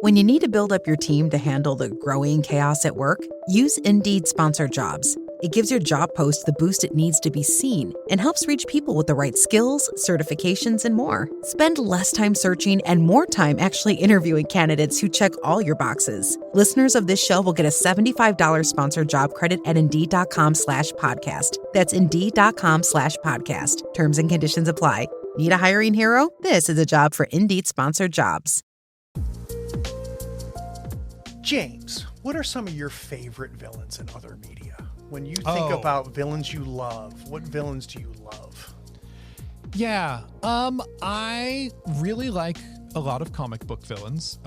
When you need to build up your team to handle the growing chaos at work, use Indeed Sponsored Jobs. It gives your job post the boost it needs to be seen and helps reach people with the right skills, certifications, and more. Spend less time searching and more time actually interviewing candidates who check all your boxes. Listeners of this show will get a $75 sponsored job credit at Indeed.com/podcast. That's Indeed.com/podcast. Terms and conditions apply. Need a hiring hero? This is a job for Indeed Sponsored Jobs. James, what are some of your favorite villains in other media? When you think about villains you love, what villains do you love? Yeah, I really like a lot of comic book villains.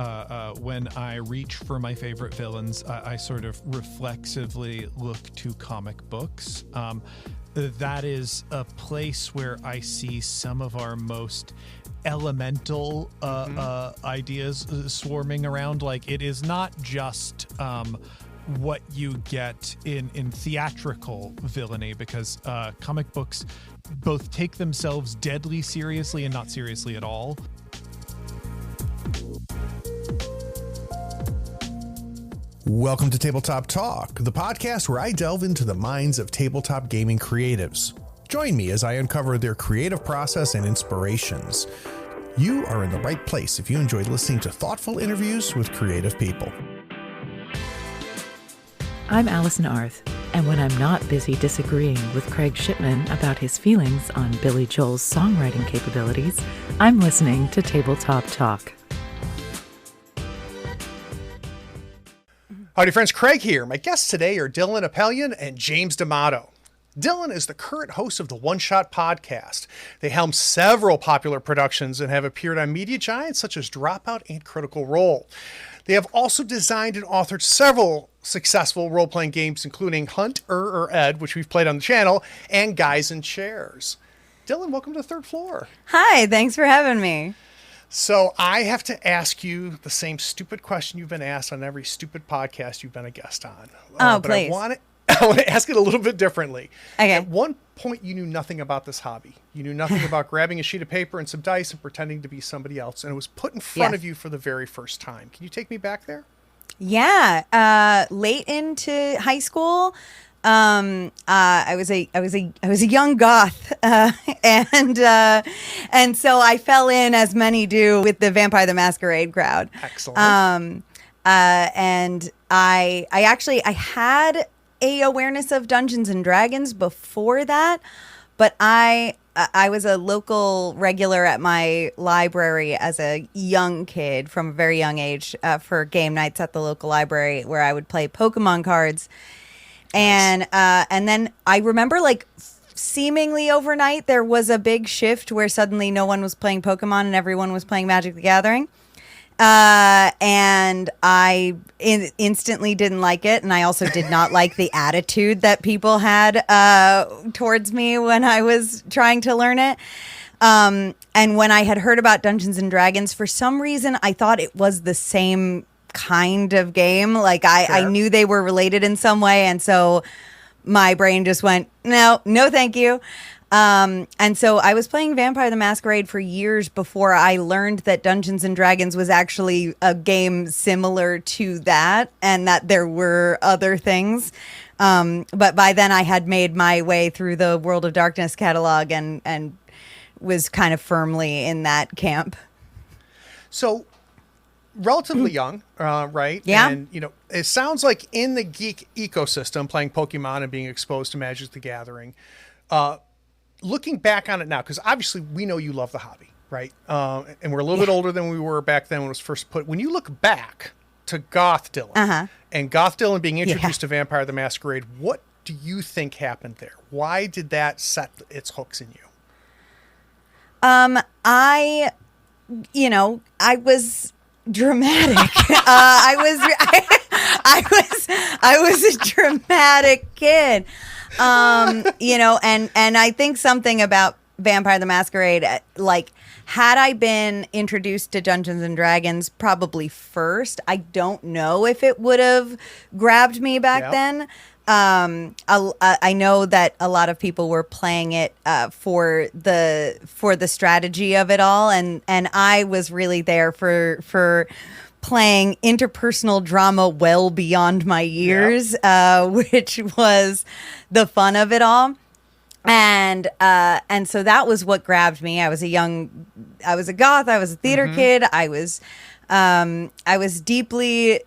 When I reach for my favorite villains, I sort of reflexively look to comic books. That is a place where I see some of our most elemental ideas swarming around. Like, it is not just what you get in theatrical villainy, because comic books both take themselves deadly seriously and not seriously at all. Welcome to Tabletop Talk, the podcast where I delve into the minds of tabletop gaming creatives. Join me as I uncover their creative process and inspirations. You are in the right place if you enjoy listening to thoughtful interviews with creative people. I'm Allison Arth, and when I'm not busy disagreeing with Craig Shipman about his feelings on Billy Joel's songwriting capabilities, I'm listening to Tabletop Talk. Howdy friends, Craig here. My guests today are Dillin Apelyan and James D'Amato. Dillin is the current host of the One Shot podcast. They helm several popular productions and have appeared on media giants such as Dropout and Critical Role. They have also designed and authored several successful role-playing games, including Hunt, or Ed, which we've played on the channel, and Guys in Chairs. Dillin, welcome to the third floor. Hi, thanks for having me. So I have to ask you the same stupid question you've been asked on every stupid podcast you've been a guest on. But I please. want to ask it a little bit differently. Okay. At one point, you knew nothing about this hobby. You knew nothing about grabbing a sheet of paper and some dice and pretending to be somebody else. And it was put in front of you for the very first time. Can you take me back there? Yeah. Late into high school, I was a young goth, and so I fell in, as many do, with the Vampyre the Masquerade crowd. Excellent. And I had a awareness of Dungeons and Dragons before that, but I was a local regular at my library as a young kid from a very young age for game nights at the local library, where I would play Pokemon cards. And then I remember, like, seemingly overnight, there was a big shift where suddenly no one was playing Pokemon and everyone was playing Magic the Gathering. And I instantly didn't like it. And I also did not like the attitude that people had towards me when I was trying to learn it. And when I had heard about Dungeons and Dragons, for some reason, I thought it was the same kind of game. Like, I knew they were related in some way. And so my brain just went, no, thank you. And so I was playing Vampyre the Masquerade for years before I learned that Dungeons and Dragons was actually a game similar to that, and that there were other things. But by then I had made my way through the World of Darkness catalog and was kind of firmly in that camp. So, relatively young, right? Yeah. And, it sounds like in the geek ecosystem, playing Pokemon and being exposed to Magic the Gathering, looking back on it now, because obviously we know you love the hobby, right? And we're a little bit older than we were back then when it was first put. When you look back to Goth Dillin and Goth Dillin being introduced to Vampyre the Masquerade, what do you think happened there? Why did that set its hooks in you? I was dramatic. I was a dramatic kid. And I think something about Vampyre the Masquerade, like, had I been introduced to Dungeons and Dragons probably first, I don't know if it would have grabbed me back then. I know that a lot of people were playing it for the strategy of it all, and I was really there for playing interpersonal drama well beyond my years, which was the fun of it all. And so that was what grabbed me. I was a goth. I was a theater kid. I was deeply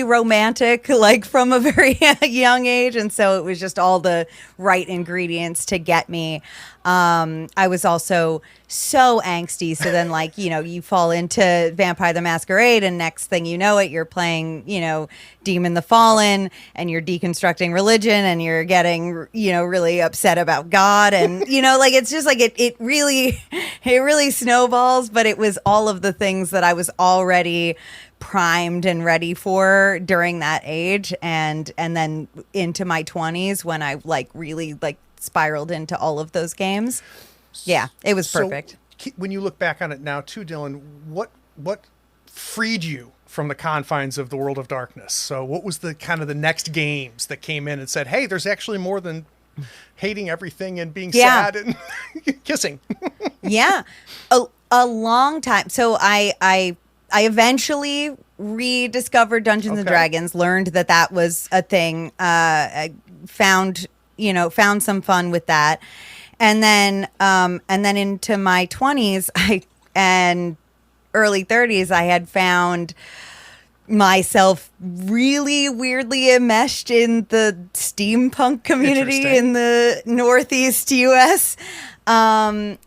romantic, like from a very young age. And so it was just all the right ingredients to get me. I was also so angsty. So then, like, you fall into Vampire the Masquerade, and next thing you know it, you're playing, Demon the Fallen, and you're deconstructing religion, and you're getting, really upset about God. And, like, it's just like it really snowballs. But it was all of the things that I was already primed and ready for during that age, and then into my 20s when I really spiraled into all of those games. Yeah, it was perfect. So, when you look back on it now too, Dillin, what freed you from the confines of the world of darkness? So what was the kind of the next games that came in and said, hey, there's actually more than hating everything and being sad and kissing? Yeah, a long time. So I eventually rediscovered Dungeons and Dragons, learned that was a thing. I found some fun with that. And then into my 20s and early 30s, I had found myself really weirdly enmeshed in the steampunk community in the Northeast US. And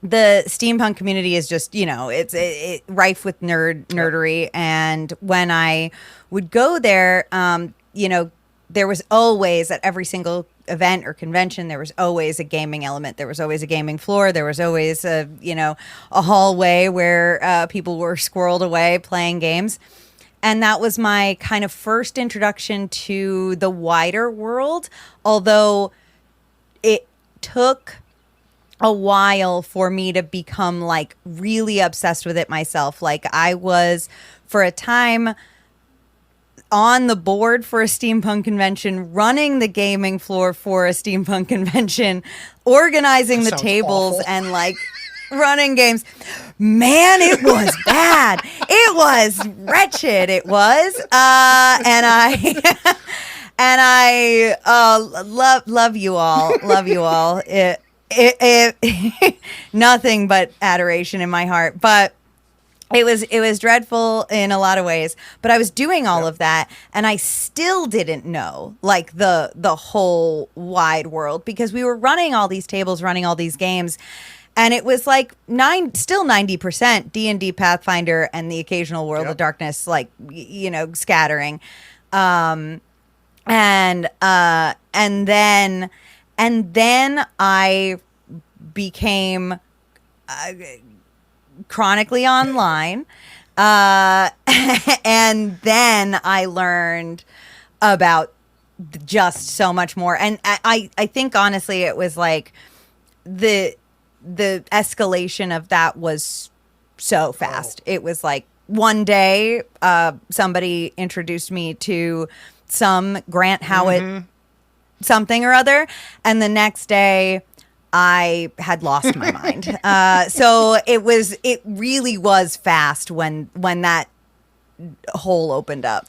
the steampunk community is just, it's rife with nerdery. And when I would go there, there was always, at every single event or convention, there was always a gaming element. There was always a gaming floor. There was always a hallway where people were squirreled away playing games. And that was my kind of first introduction to the wider world, although it took a while for me to become really obsessed with it myself. I was, for a time, on the board for a steampunk convention, running the gaming floor for a steampunk convention, organizing the tables, awful. And running games. Man, it was bad. It was wretched. It was. And I love you all. Love you all. It nothing but adoration in my heart. But it was dreadful in a lot of ways, but I was doing all of that, and I still didn't know the whole wide world, because we were running all these tables, running all these games, and it was still 90% D&D, Pathfinder, and the occasional World of Darkness, scattering, and then I became chronically online, and then I learned about just so much more. And I think honestly it was the escalation of that was so fast. It was one day somebody introduced me to some Grant Howitt something or other, and the next day I had lost my mind. So it really was fast when that hole opened up.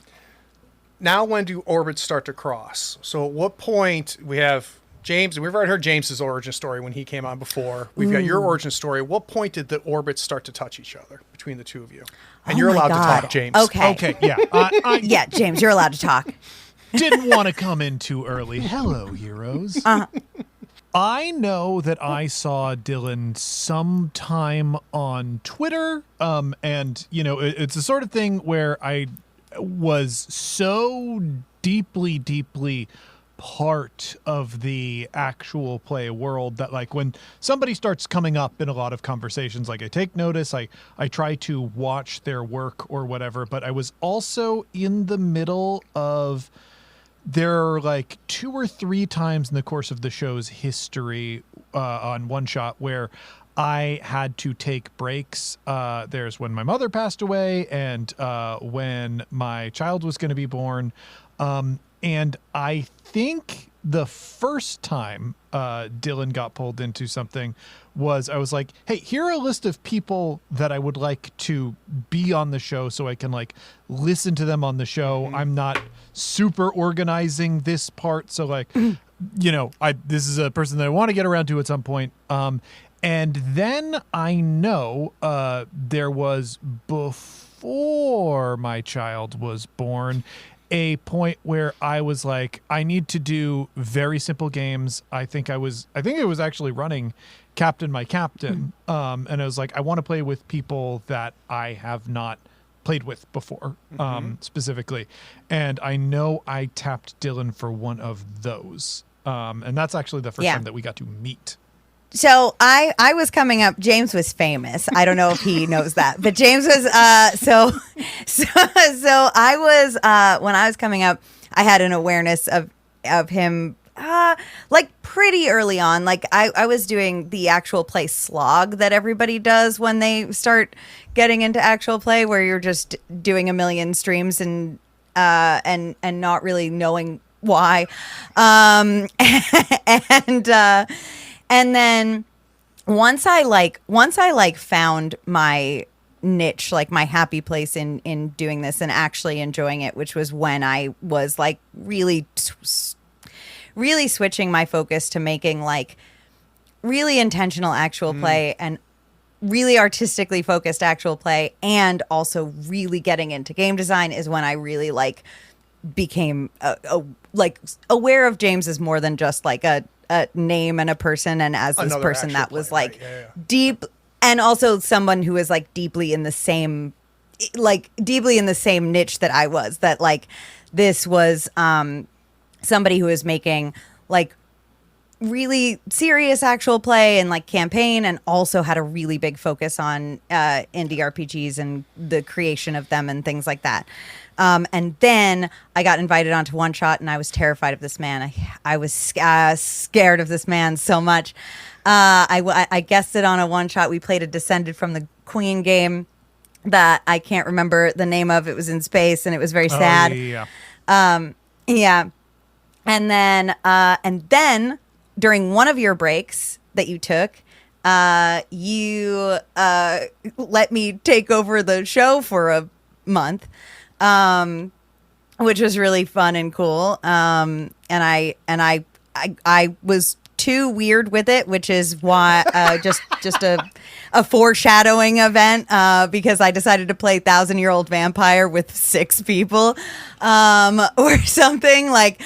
Now, when do orbits start to cross? So at what point we have James, and we've already heard James's origin story when he came on before. We've got your origin story. At what point did the orbits start to touch each other between the two of you? And you're allowed to talk, James. Okay, yeah. Yeah, James, you're allowed to talk. Didn't want to come in too early. Hello, heroes. I know that I saw Dillin sometime on Twitter, and, it's the sort of thing where I was so deeply part of the actual play world that, when somebody starts coming up in a lot of conversations, I take notice, I try to watch their work or whatever, but I was also in the middle of... There are 2 or 3 times in the course of the show's history on One Shot where I had to take breaks. There's when my mother passed away, and when my child was going to be born. And I think the first time Dillin got pulled into something was I was like, hey, here are a list of people that I would like to be on the show so I can like listen to them on the show. I'm not super organizing this part. So like, this is a person that I want to get around to at some point. And then I know there was, before my child was born, a point where I was like, I need to do very simple games. I think it was actually running Captain My Captain. And I was like, I want to play with people that I have not played with before, specifically. And I know I tapped Dillin for one of those. And that's actually the first time that we got to meet. So I was coming up. James was famous. I don't know if he knows that, but James was. So I was when I was coming up. I had an awareness of him, like pretty early on. Like I was doing the actual play slog that everybody does when they start getting into actual play, where you're just doing a million streams and not really knowing why, and then once I found my niche, like my happy place in doing this and actually enjoying it, which was when I was like really switching my focus to making like really intentional actual play and really artistically focused actual play, and also really getting into game design, is when I really like became like aware of James as more than just like a name and a person, and as this person that was like deep, and also someone who was like deeply in the same niche that I was, that like this was somebody who was making like really serious actual play and like campaign, and also had a really big focus on indie RPGs and the creation of them and things like that. And then I got invited onto One Shot, and I was terrified of this man. I was scared of this man so much. I guested on a One Shot. We played a Descended from the Queen game that I can't remember the name of. It was in space, and it was very sad. Yeah. And then during one of your breaks that you took, you let me take over the show for a month. Which was really fun and cool. And I was too weird with it, which is why just a foreshadowing event, because I decided to play 1,000-Year-Old Vampyre with 6 people, or something like.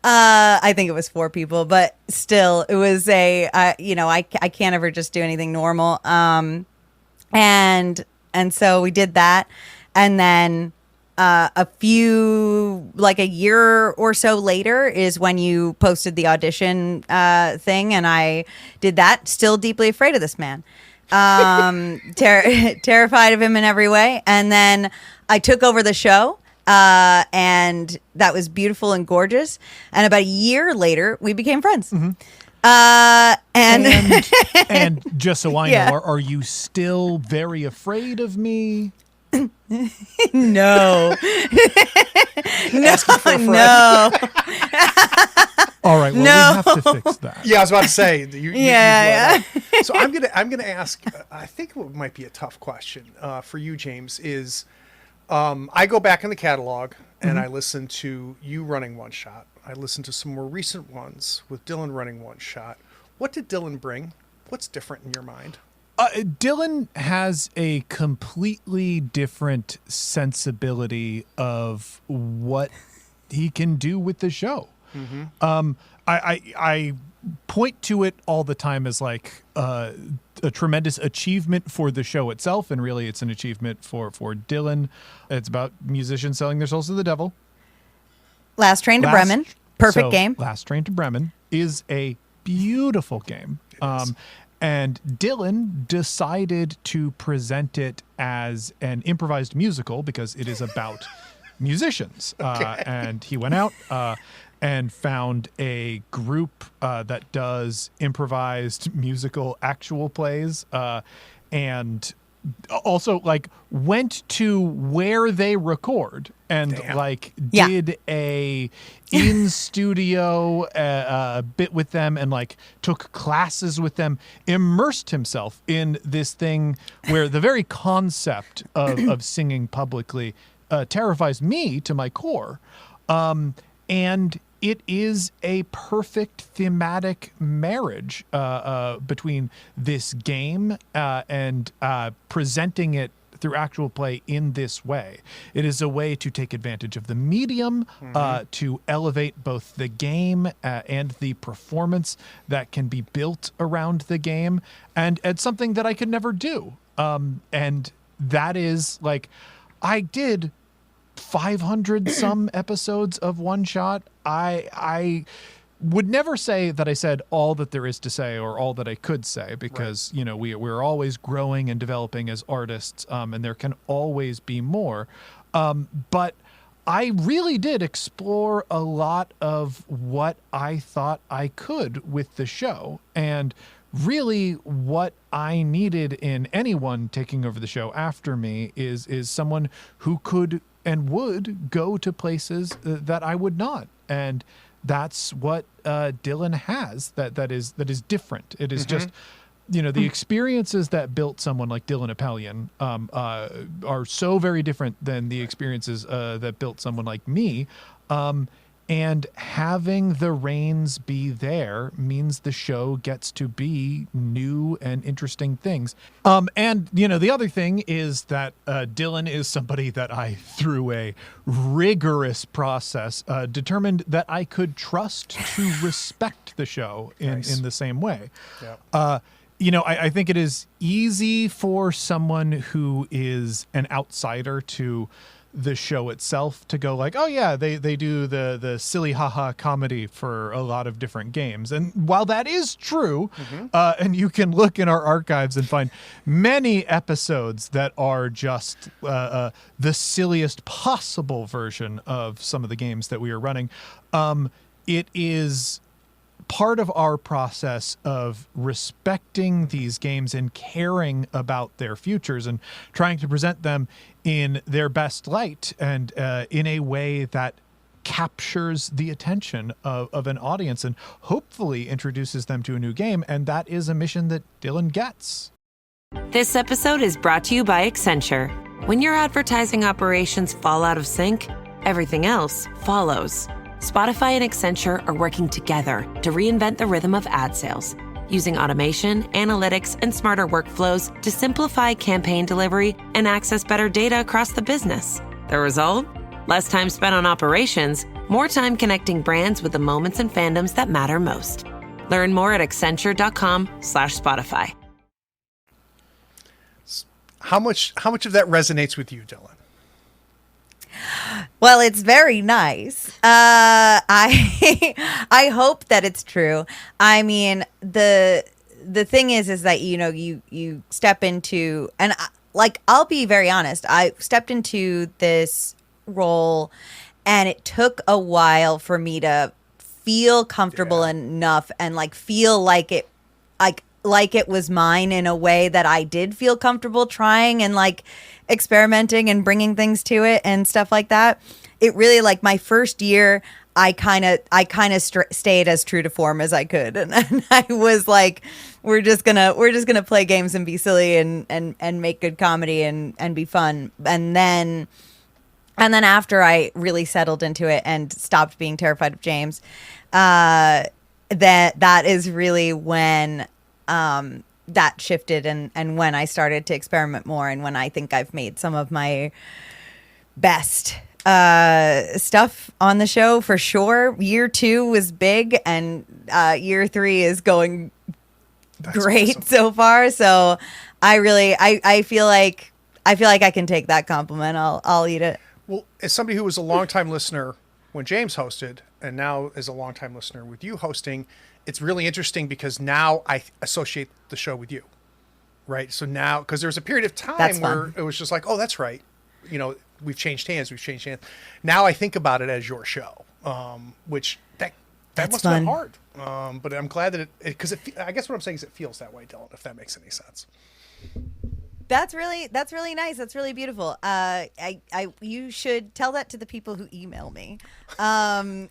I think it was 4 people, but still, it was I can't ever just do anything normal. And so we did that, and then. A year or so later is when you posted the audition thing, and I did that. Still deeply afraid of this man, terrified of him in every way. And then I took over the show, and that was beautiful and gorgeous. And about a year later, we became friends. And just so I know, are you still very afraid of me? No. No. All right. Well, we have to fix that. Yeah, I was about to say. Yeah. So I'm gonna ask. I think what might be a tough question for you, James, is I go back in the catalog and I listen to you running One Shot. I listen to some more recent ones with Dillin running One Shot. What did Dillin bring? What's different in your mind? Dillin has a completely different sensibility of what he can do with the show. I point to it all the time as like a tremendous achievement for the show itself, and really it's an achievement for Dillin. It's about musicians selling their souls to the devil. Last Train to Bremen. Perfect game. Last Train to Bremen is a beautiful game. And Dillin decided to present it as an improvised musical because it is about musicians. And he went out and found a group that does improvised musical actual plays. And also like went to where they record and did a in studio bit with them and like took classes with them, immersed himself in this thing where the very concept of singing publicly terrifies me to my core. And it is a perfect thematic marriage between this game and presenting it through actual play in this way. It is a way to take advantage of the medium, to elevate both the game and the performance that can be built around the game, and it's something that I could never do. And that is like, I did 500 some episodes of One Shot. I would never say that I said all that there is to say or all that I could say, because you know we're always growing and developing as artists, and there can always be more. But I really did explore a lot of what I thought I could with the show, and really what I needed in anyone taking over the show after me is someone who could and would go to places that I would not. And that's what Dillin has that is different. It is just, you know, the experiences that built someone like Dillin Apelyan are so very different than the experiences that built someone like me. And having the reins be there means the show gets to be new and interesting things. And, you know, the other thing is that Dillin is somebody that I, through a rigorous process, determined that I could trust to respect the show in the same way. Yeah. You know, I think it is easy for someone who is an outsider to the show itself to go like, oh yeah, they do the silly haha comedy for a lot of different games. And while that is true, and you can look in our archives and find many episodes that are just the silliest possible version of some of the games that we are running, it is part of our process of respecting these games and caring about their futures and trying to present them in their best light and in a way that captures the attention of an audience and hopefully introduces them to a new game. And that is a mission that Dillin gets. This episode is brought to you by Accenture. When your advertising operations fall out of sync, everything else follows. Spotify and Accenture are working together to reinvent the rhythm of ad sales, using automation, analytics, and smarter workflows to simplify campaign delivery and access better data across the business. The result? Less time spent on operations, more time connecting brands with the moments and fandoms that matter most. Learn more at accenture.com/Spotify. How much of that resonates with you, Dillin? Well, it's very nice. I hope that it's true. I mean, the thing is that, you know, you step into, and I'll be very honest, I stepped into this role and it took a while for me to feel comfortable enough and like feel like it was mine in a way that I did feel comfortable trying and like experimenting and bringing things to it and stuff like that. It really, like, my first year, I kind of stayed as true to form as I could, and I was like, we're just gonna play games and be silly and make good comedy and be fun. And then after I really settled into it and stopped being terrified of James, that is really when that shifted and when I started to experiment more, and when I think I've made some of my best stuff on the show for sure. Year 2 was big, and year 3 is going great so far. So I feel like I can take that compliment. I'll eat it. Well, as somebody who was a longtime listener when James hosted, and now is a longtime listener with you hosting, it's really interesting because now I associate the show with you, right? So now, because there was a period of time where it was just like, oh, that's right, you know, we've changed hands. Now I think about it as your show, which that must have been hard. But I'm glad that because I guess what I'm saying is it feels that way, Dillin, if that makes any sense. That's really nice. That's really beautiful. You should tell that to the people who email me. And,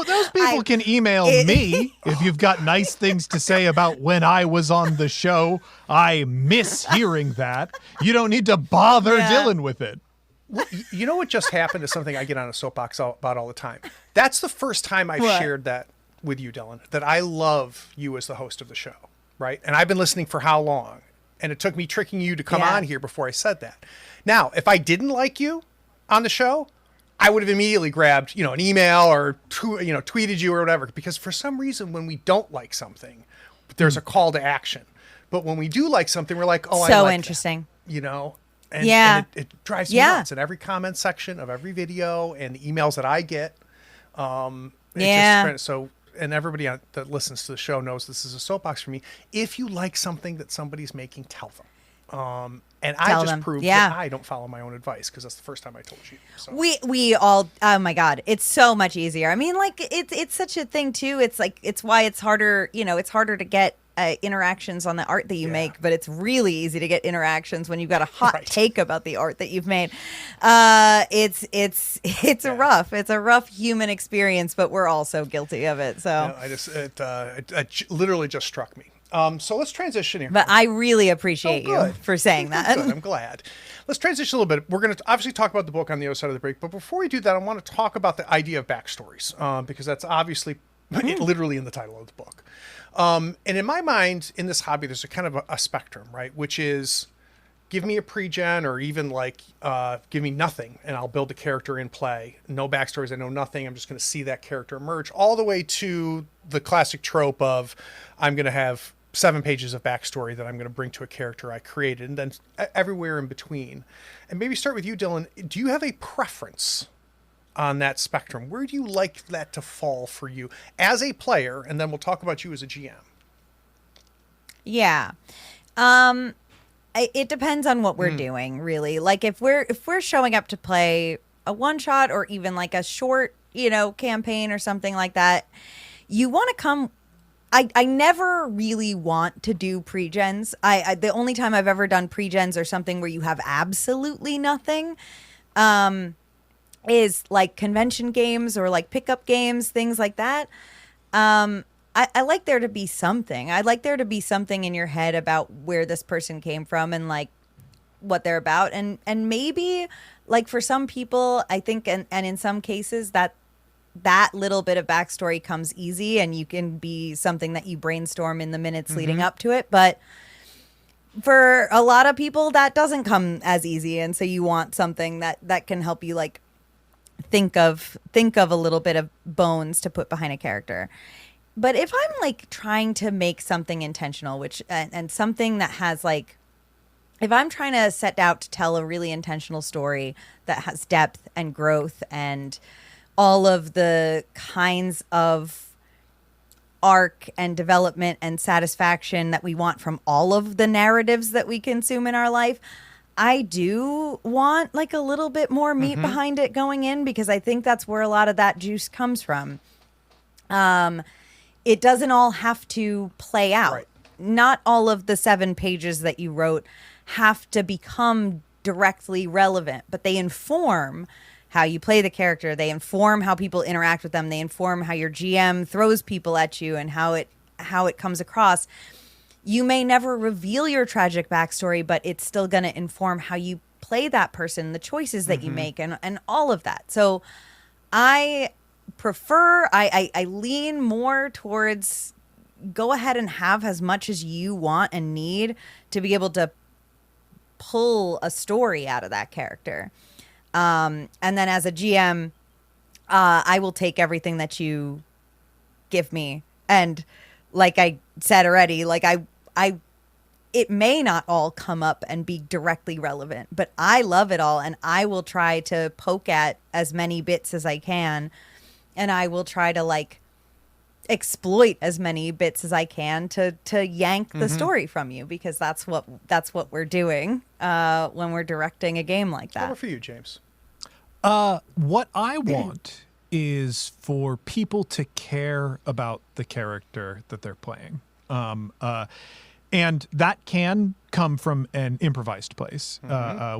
those people can email me if you've got nice things to say about when I was on the show. I miss hearing that. You don't need to bother Dillin with it. Well, you know what just happened is something I get on a soapbox about all the time. That's the first time I've shared that with you, Dillin, that I love you as the host of the show, right? And I've been listening for how long? And it took me tricking you to come on here before I said that. Now, if I didn't like you on the show, I would have immediately grabbed, an email or, tweeted you or whatever, because for some reason, when we don't like something, there's a call to action. But when we do like something, we're like, oh, I so like interesting. that, And it drives me nuts in every comment section of every video and the emails that I get. And everybody that listens to the show knows this is a soapbox for me. If you like something that somebody's making, tell them. And I just proved that I don't follow my own advice because that's the first time I told you. So. We all, oh my God, it's so much easier. I mean, like it's such a thing too. It's like, it's why it's harder, it's harder to get interactions on the art that you make, but it's really easy to get interactions when you've got a hot take about the art that you've made. It's a rough human experience, but we're all so guilty of it. So it literally just struck me. So let's transition here. But I really appreciate you for saying that. Good. I'm glad. Let's transition a little bit. We're going to obviously talk about the book on the other side of the break. But before we do that, I want to talk about the idea of backstories because that's obviously literally in the title of the book. And in my mind, in this hobby, there's a kind of a spectrum, right? Which is give me a pre-gen or even give me nothing and I'll build a character in play. No backstories. I know nothing. I'm just going to see that character emerge all the way to the classic trope of I'm going to have 7 pages of backstory that I'm going to bring to a character I created, and then everywhere in between. And maybe start with you, Dillin. Do you have a preference on that spectrum? Where do you like that to fall for you as a player? And then we'll talk about you as a GM. Yeah. It depends on what we're doing, really. Like if we're showing up to play a one shot or even like a short, campaign or something like that, you want to come. I never really want to do pre-gens. The only time I've ever done pre-gens or something where you have absolutely nothing is like convention games or like pickup games, things like that. I like there to be something. I'd like there to be something in your head about where this person came from and like what they're about. And maybe like for some people, I think, and in some cases that little bit of backstory comes easy and you can be something that you brainstorm in the minutes leading up to it. But for a lot of people, that doesn't come as easy. And so you want something that can help you like think of a little bit of bones to put behind a character. But if I'm like trying to make something intentional, which and something that has like, if I'm trying to set out to tell a really intentional story that has depth and growth and all of the kinds of arc and development and satisfaction that we want from all of the narratives that we consume in our life, I do want like a little bit more meat behind it going in, because I think that's where a lot of that juice comes from. It doesn't all have to play out. Right. Not all of the 7 pages that you wrote have to become directly relevant, but they inform how you play the character. They inform how people interact with them. They inform how your GM throws people at you and how it comes across. You may never reveal your tragic backstory, but it's still going to inform how you play that person, the choices that you make, and all of that. So I prefer, I lean more towards go ahead and have as much as you want and need to be able to pull a story out of that character. And then as a GM, I will take everything that you give me. And like I said already, like it may not all come up and be directly relevant, but I love it all. And I will try to poke at as many bits as I can. And I will try to like exploit as many bits as I can to yank the story from you, because that's what we're doing when we're directing a game like that. What for you, James? What I want is for people to care about the character that they're playing. And that can come from an improvised place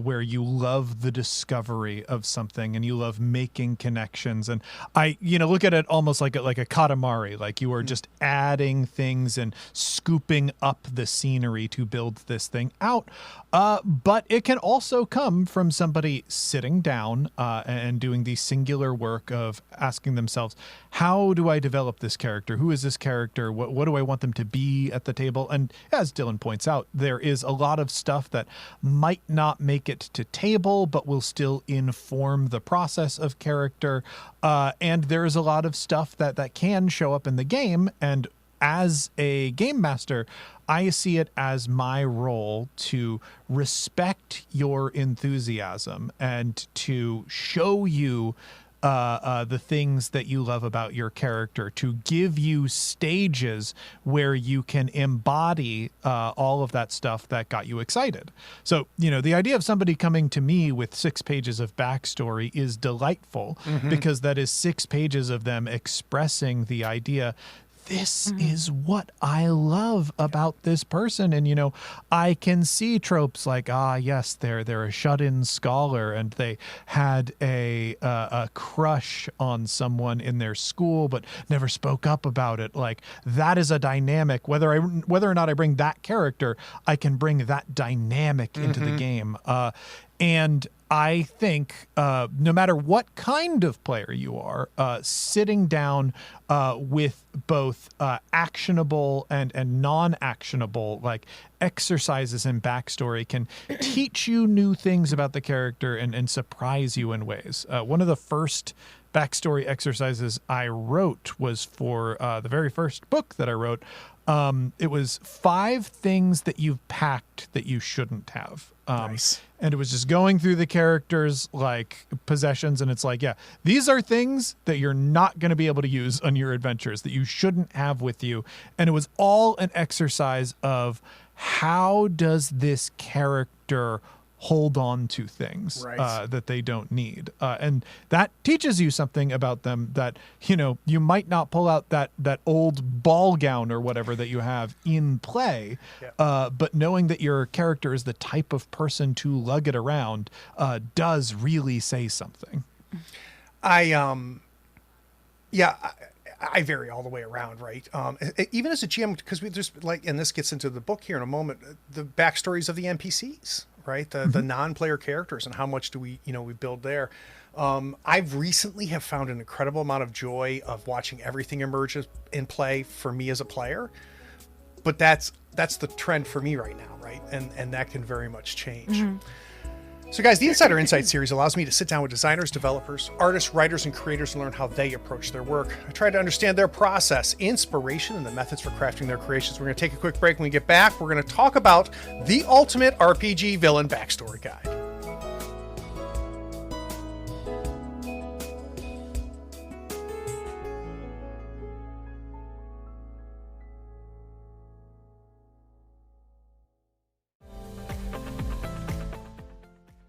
where you love the discovery of something and you love making connections. And I, look at it almost like a katamari, like you are just adding things and scooping up the scenery to build this thing out. But it can also come from somebody sitting down and doing the singular work of asking themselves, how do I develop this character? Who is this character? What do I want them to be at the table? And as Dillin points out, there is a lot of stuff that might not make it to table, but will still inform the process of character. And there's a lot of stuff that can show up in the game. And as a game master, I see it as my role to respect your enthusiasm and to show you the things that you love about your character, to give you stages where you can embody all of that stuff that got you excited. So, the idea of somebody coming to me with 6 pages of backstory is delightful because that is 6 pages of them expressing the idea, this is what I love about this person. And, I can see tropes like, yes, they're a shut-in scholar and they had a crush on someone in their school but never spoke up about it. Like, that is a dynamic. Whether or not I bring that character, I can bring that dynamic into the game. And I think no matter what kind of player you are, sitting down with both actionable and non-actionable like exercises and backstory can teach you new things about the character and surprise you in ways. One of the first backstory exercises I wrote was for the very first book that I wrote. It was 5 things that you've packed that you shouldn't have. Nice. And it was just going through the characters' like possessions, and it's like, yeah, these are things that you're not going to be able to use on your adventures, that you shouldn't have with you. And it was all an exercise of how does this character hold on to things that they don't need. And that teaches you something about them that, you might not pull out that old ball gown or whatever that you have in play. But knowing that your character is the type of person to lug it around does really say something. I vary all the way around, right? Even as a GM, because we just and this gets into the book here in a moment, the backstories of the NPCs, right? The non-player characters and how much do we build there. I've recently have found an incredible amount of joy of watching everything emerge in play for me as a player, but that's the trend for me right now, right? And that can very much change. So guys, the Insider Insight series allows me to sit down with designers, developers, artists, writers, and creators and learn how they approach their work. I try to understand their process, inspiration, and the methods for crafting their creations. We're going to take a quick break. When we get back, we're going to talk about the ultimate RPG villain backstory guide.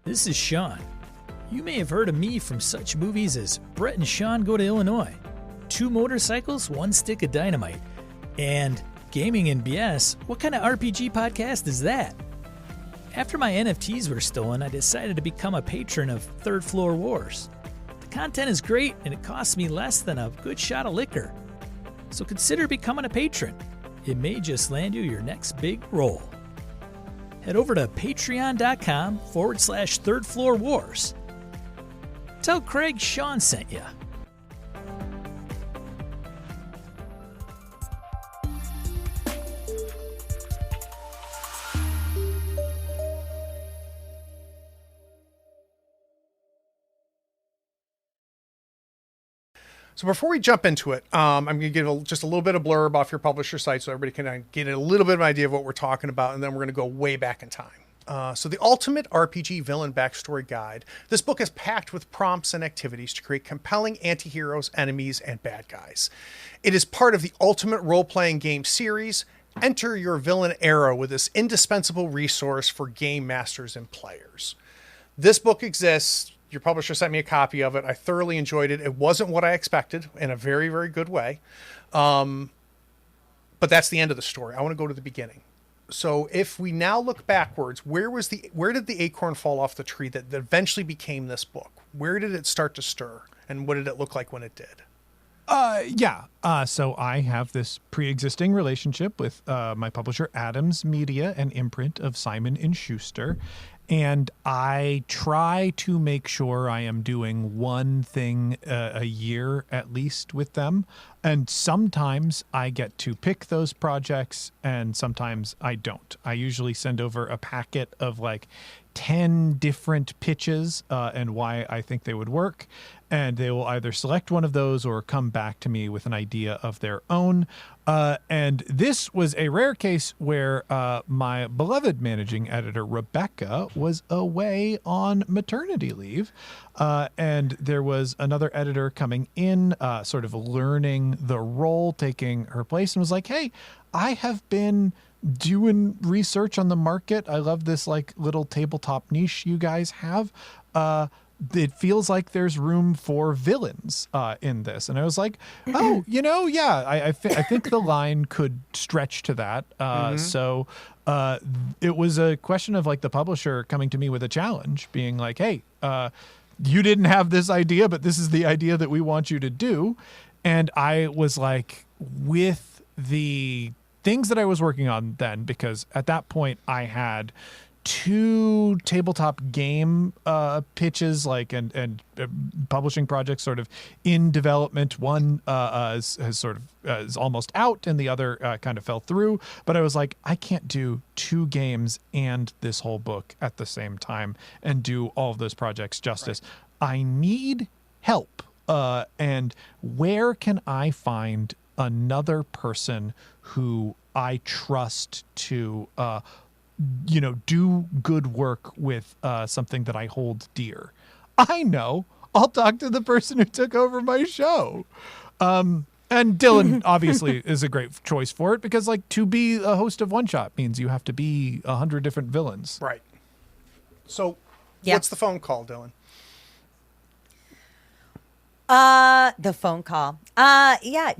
This is Sean. You may have heard of me from such movies as Brett and Sean Go to Illinois, 2 Motorcycles, 1 Stick of Dynamite, and Gaming and BS. What kind of RPG podcast is that? After my NFTs were stolen, I decided to become a patron of Third Floor Wars. The content is great and it costs me less than a good shot of liquor. So consider becoming a patron. It may just land you your next big role. Head over to patreon.com/Third Floor Wars. Tell Craig Sean sent you. So before we jump into it, I'm going to give just a little bit of blurb off your publisher site so everybody can get a little bit of an idea of what we're talking about, and then we're going to go way back in time. So the Ultimate RPG Villain Backstory Guide. This book is packed with prompts and activities to create compelling anti-heroes, enemies, and bad guys. It is part of the Ultimate Role-Playing Game series. Enter your villain era with this indispensable resource for game masters and players. This book exists. Your publisher sent me a copy of it. I thoroughly enjoyed it. It wasn't what I expected in a very, very good way. But that's the end of the story. I want to go to the beginning. So if we now look backwards, where did the acorn fall off the tree that eventually became this book? Where did it start to stir, and what did it look like when it did? So I have this pre-existing relationship with my publisher, Adams Media, an imprint of Simon & Schuster. And I try to make sure I am doing one thing a year at least with them. And sometimes I get to pick those projects and sometimes I don't. I usually send over a packet of like 10 different pitches and why I think they would work. And they will either select one of those or come back to me with an idea of their own. And this was a rare case where my beloved managing editor, Rebecca, was away on maternity leave. And there was another editor coming in, sort of learning the role, taking her place, and was like, hey, I have been doing research on the market. I love this like little tabletop niche you guys have. It feels like there's room for villains in this. And I was like, oh, yeah, I think the line could stretch to that. So it was a question of like the publisher coming to me with a challenge, being like, hey, you didn't have this idea, but this is the idea that we want you to do. And I was like, with the things that I was working on then, because at that point I had 2 tabletop game pitches, like and publishing projects sort of in development. One has sort of is almost out, and the other kind of fell through. But I was like, I can't do 2 games and this whole book at the same time and do all of those projects justice. Right. I need help. And where can I find another person who I trust to do good work with something that I hold dear? I know. I'll talk to the person who took over my show. And Dillin obviously is a great choice for it, because like to be a host of One Shot means you have to be 100 different villains. Right. So what's the phone call, Dillin? The phone call.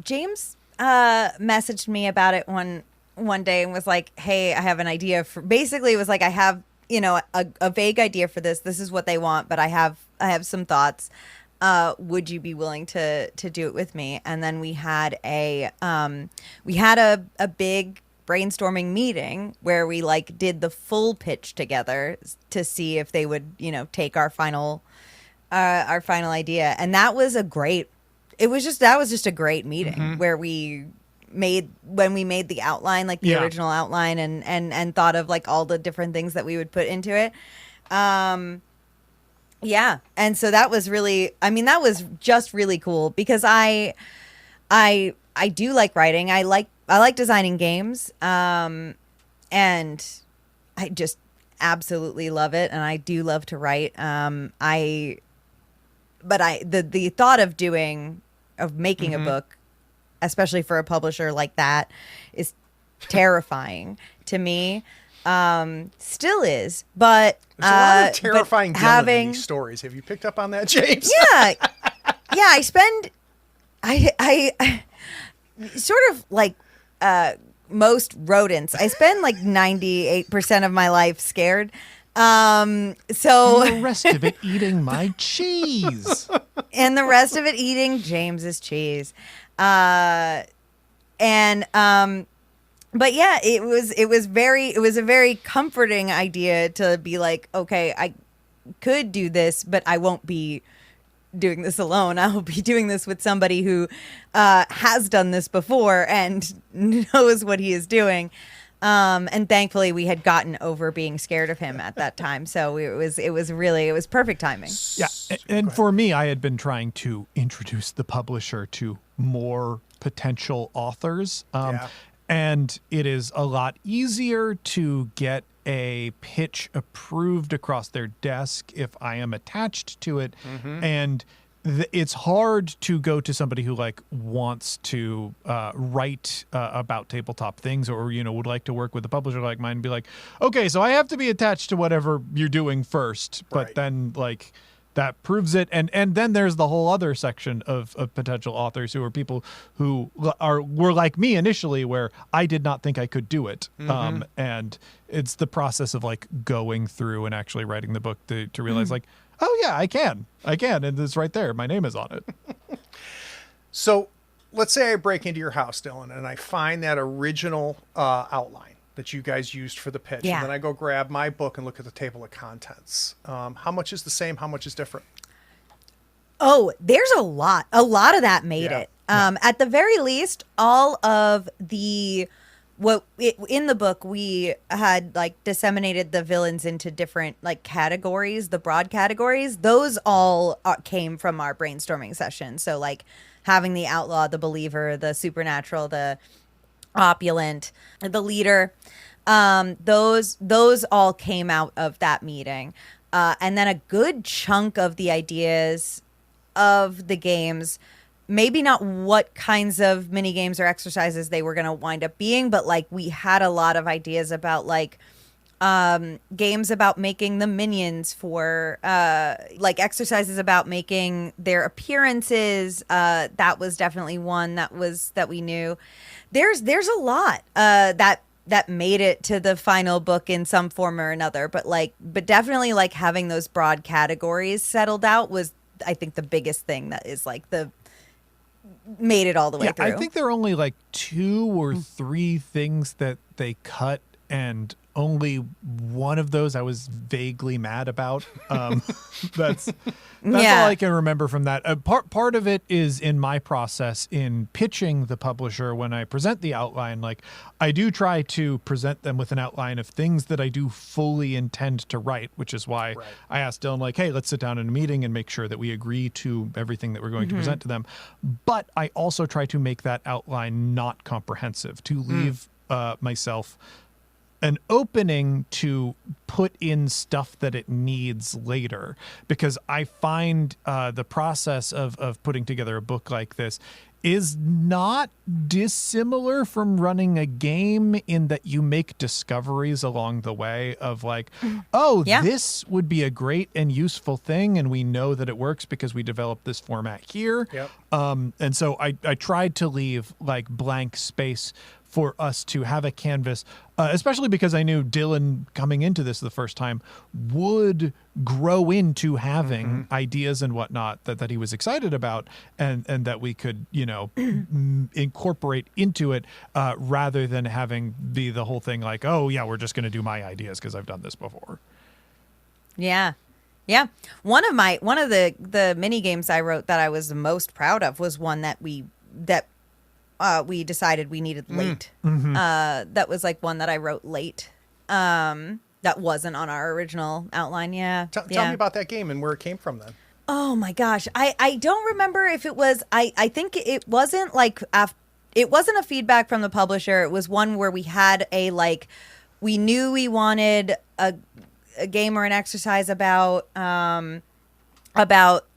James messaged me about it one day and was like, hey, I have an idea for, basically it was like, I have, a vague idea for this. This is what they want, but I have some thoughts. Would you be willing to do it with me? And then we had a big brainstorming meeting where we like did the full pitch together to see if they would, take our final idea. And that was a great meeting where we made the outline, like the original outline, and thought of like all the different things that we would put into it. And so that was that was just really cool, because I do like writing. I like designing games. And I just absolutely love it. And I do love to write. The thought of making a book, especially for a publisher like that, is terrifying to me. Still is, but there's a lot of terrifying Dillin in these stories. Have you picked up on that, James? Yeah. I sort of like most rodents. I spend like 98% of my life scared. And the rest of it eating my cheese. And the rest of it eating James's cheese. But yeah, it was a very comforting idea to be like, okay, I could do this, but I won't be doing this alone. I'll be doing this with somebody who has done this before and knows what he is doing. And thankfully we had gotten over being scared of him at that time. So it was perfect timing. Yeah. And for me, I had been trying to introduce the publisher to more potential authors. And it is a lot easier to get a pitch approved across their desk if I am attached to it. And it's hard to go to somebody who like wants to write about tabletop things, or would like to work with a publisher like mine, and be like, okay, so I have to be attached to whatever you're doing first, but then like that proves it. And then there's the whole other section of potential authors who are people who were like me initially, where I did not think I could do it. And it's the process of like going through and actually writing the book to realize like, oh yeah, I can. And it's right there. My name is on it. So let's say I break into your house, Dillin, and I find that original outline that you guys used for the pitch. Yeah. And then I go grab my book and look at the table of contents. How much is the same? How much is different? Oh, there's a lot. A lot of that made it. At the very least, all of the in the book, we had like disseminated the villains into different like categories, the broad categories. Those all came from our brainstorming session. So like having the outlaw, the believer, the supernatural, the opulent, the leader, those all came out of that meeting. And then a good chunk of the ideas of the games, maybe not what kinds of mini games or exercises they were going to wind up being, but like we had a lot of ideas about like games about making the minions for like exercises about making their appearances. That was definitely one that we knew. There's a lot that made it to the final book in some form or another, but definitely like having those broad categories settled out was, I think, the biggest thing that is like made it all the way through. I think there are only like 2 or 3 things that they cut, and only one of those I was vaguely mad about. That's all I can remember from that. Part of it is in my process in pitching the publisher. When I present the outline, like I do try to present them with an outline of things that I do fully intend to write, which is why I asked Dillin, like, hey, let's sit down in a meeting and make sure that we agree to everything that we're going to present to them. But I also try to make that outline not comprehensive, to leave myself an opening to put in stuff that it needs later, because I find the process of putting together a book like this is not dissimilar from running a game, in that you make discoveries along the way of like, this would be a great and useful thing, and we know that it works because we developed this format here. And so I tried to leave like blank space for us to have a canvas, especially because I knew Dillin, coming into this the first time, would grow into having ideas and whatnot that he was excited about, and that we could, incorporate into it, rather than having be the whole thing like, oh yeah, we're just going to do my ideas because I've done this before. Yeah. One of the mini games I wrote that I was the most proud of was one that we decided we needed late. That was like one that I wrote late. That wasn't on our original outline. Tell me about that game and where it came from then. Oh my gosh. I don't remember if it was, I think it wasn't like, it wasn't a feedback from the publisher. It was one where we had we knew we wanted a game or an exercise about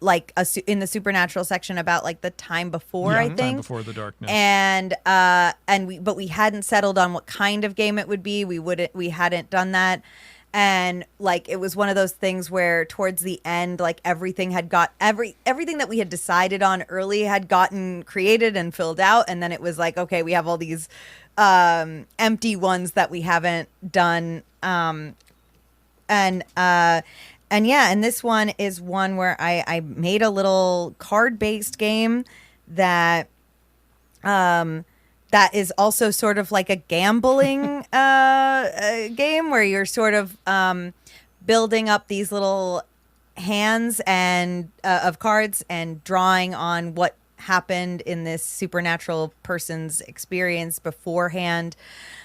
like in the supernatural section about like the time before, I think. Time before the darkness. But we hadn't settled on what kind of game it would be. We hadn't done that. And like, it was one of those things where towards the end, like everything that we had decided on early had gotten created and filled out. And then it was like, okay, we have all these empty ones that we haven't done. And this one is one where I made a little card-based game that is also sort of like a gambling game where you're sort of building up these little hands and of cards and drawing on what happened in this supernatural person's experience beforehand,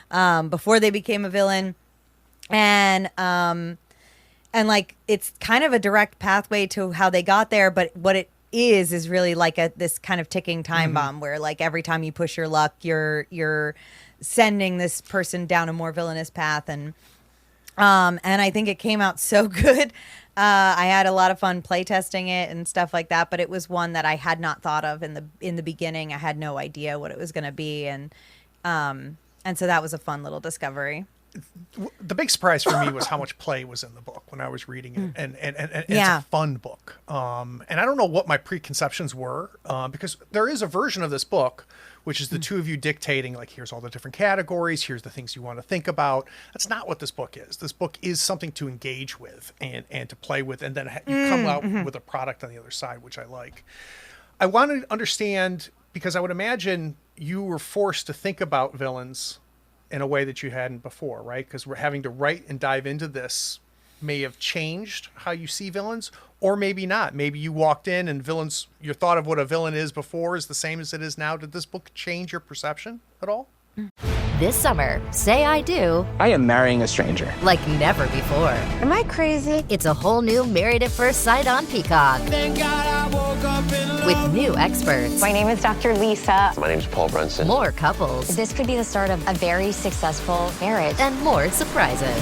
before they became a villain. And like, it's kind of a direct pathway to how they got there, but what it is really like this kind of ticking time bomb where like every time you push your luck, you're sending this person down a more villainous path. And I think it came out so good. I had a lot of fun playtesting it and stuff like that, but it was one that I had not thought of in the beginning. I had no idea what it was going to be. And so that was a fun little discovery. the big surprise for me was how much play was in the book when I was reading it, and it's a fun book. And I don't know what my preconceptions were, because there is a version of this book which is the two of you dictating, like, here's all the different categories, here's the things you want to think about. That's not what this book is. This book is something to engage with and to play with, and then you come out with a product on the other side, which I like. I want to understand, because I would imagine you were forced to think about villains in a way that you hadn't before, right? Because we're having to write and dive into this may have changed how you see villains, or maybe not. Maybe you walked in and villains, your thought of what a villain is before is the same as it is now. Did this book change your perception at all? This summer, say I do. I am marrying a stranger. Like never before. Am I crazy? It's a whole new Married at First Sight on Peacock. Thank God I woke up in love. With new experts. My name is Dr. Lisa. My name is Paul Brunson. More couples. This could be the start of a very successful marriage. And more surprises.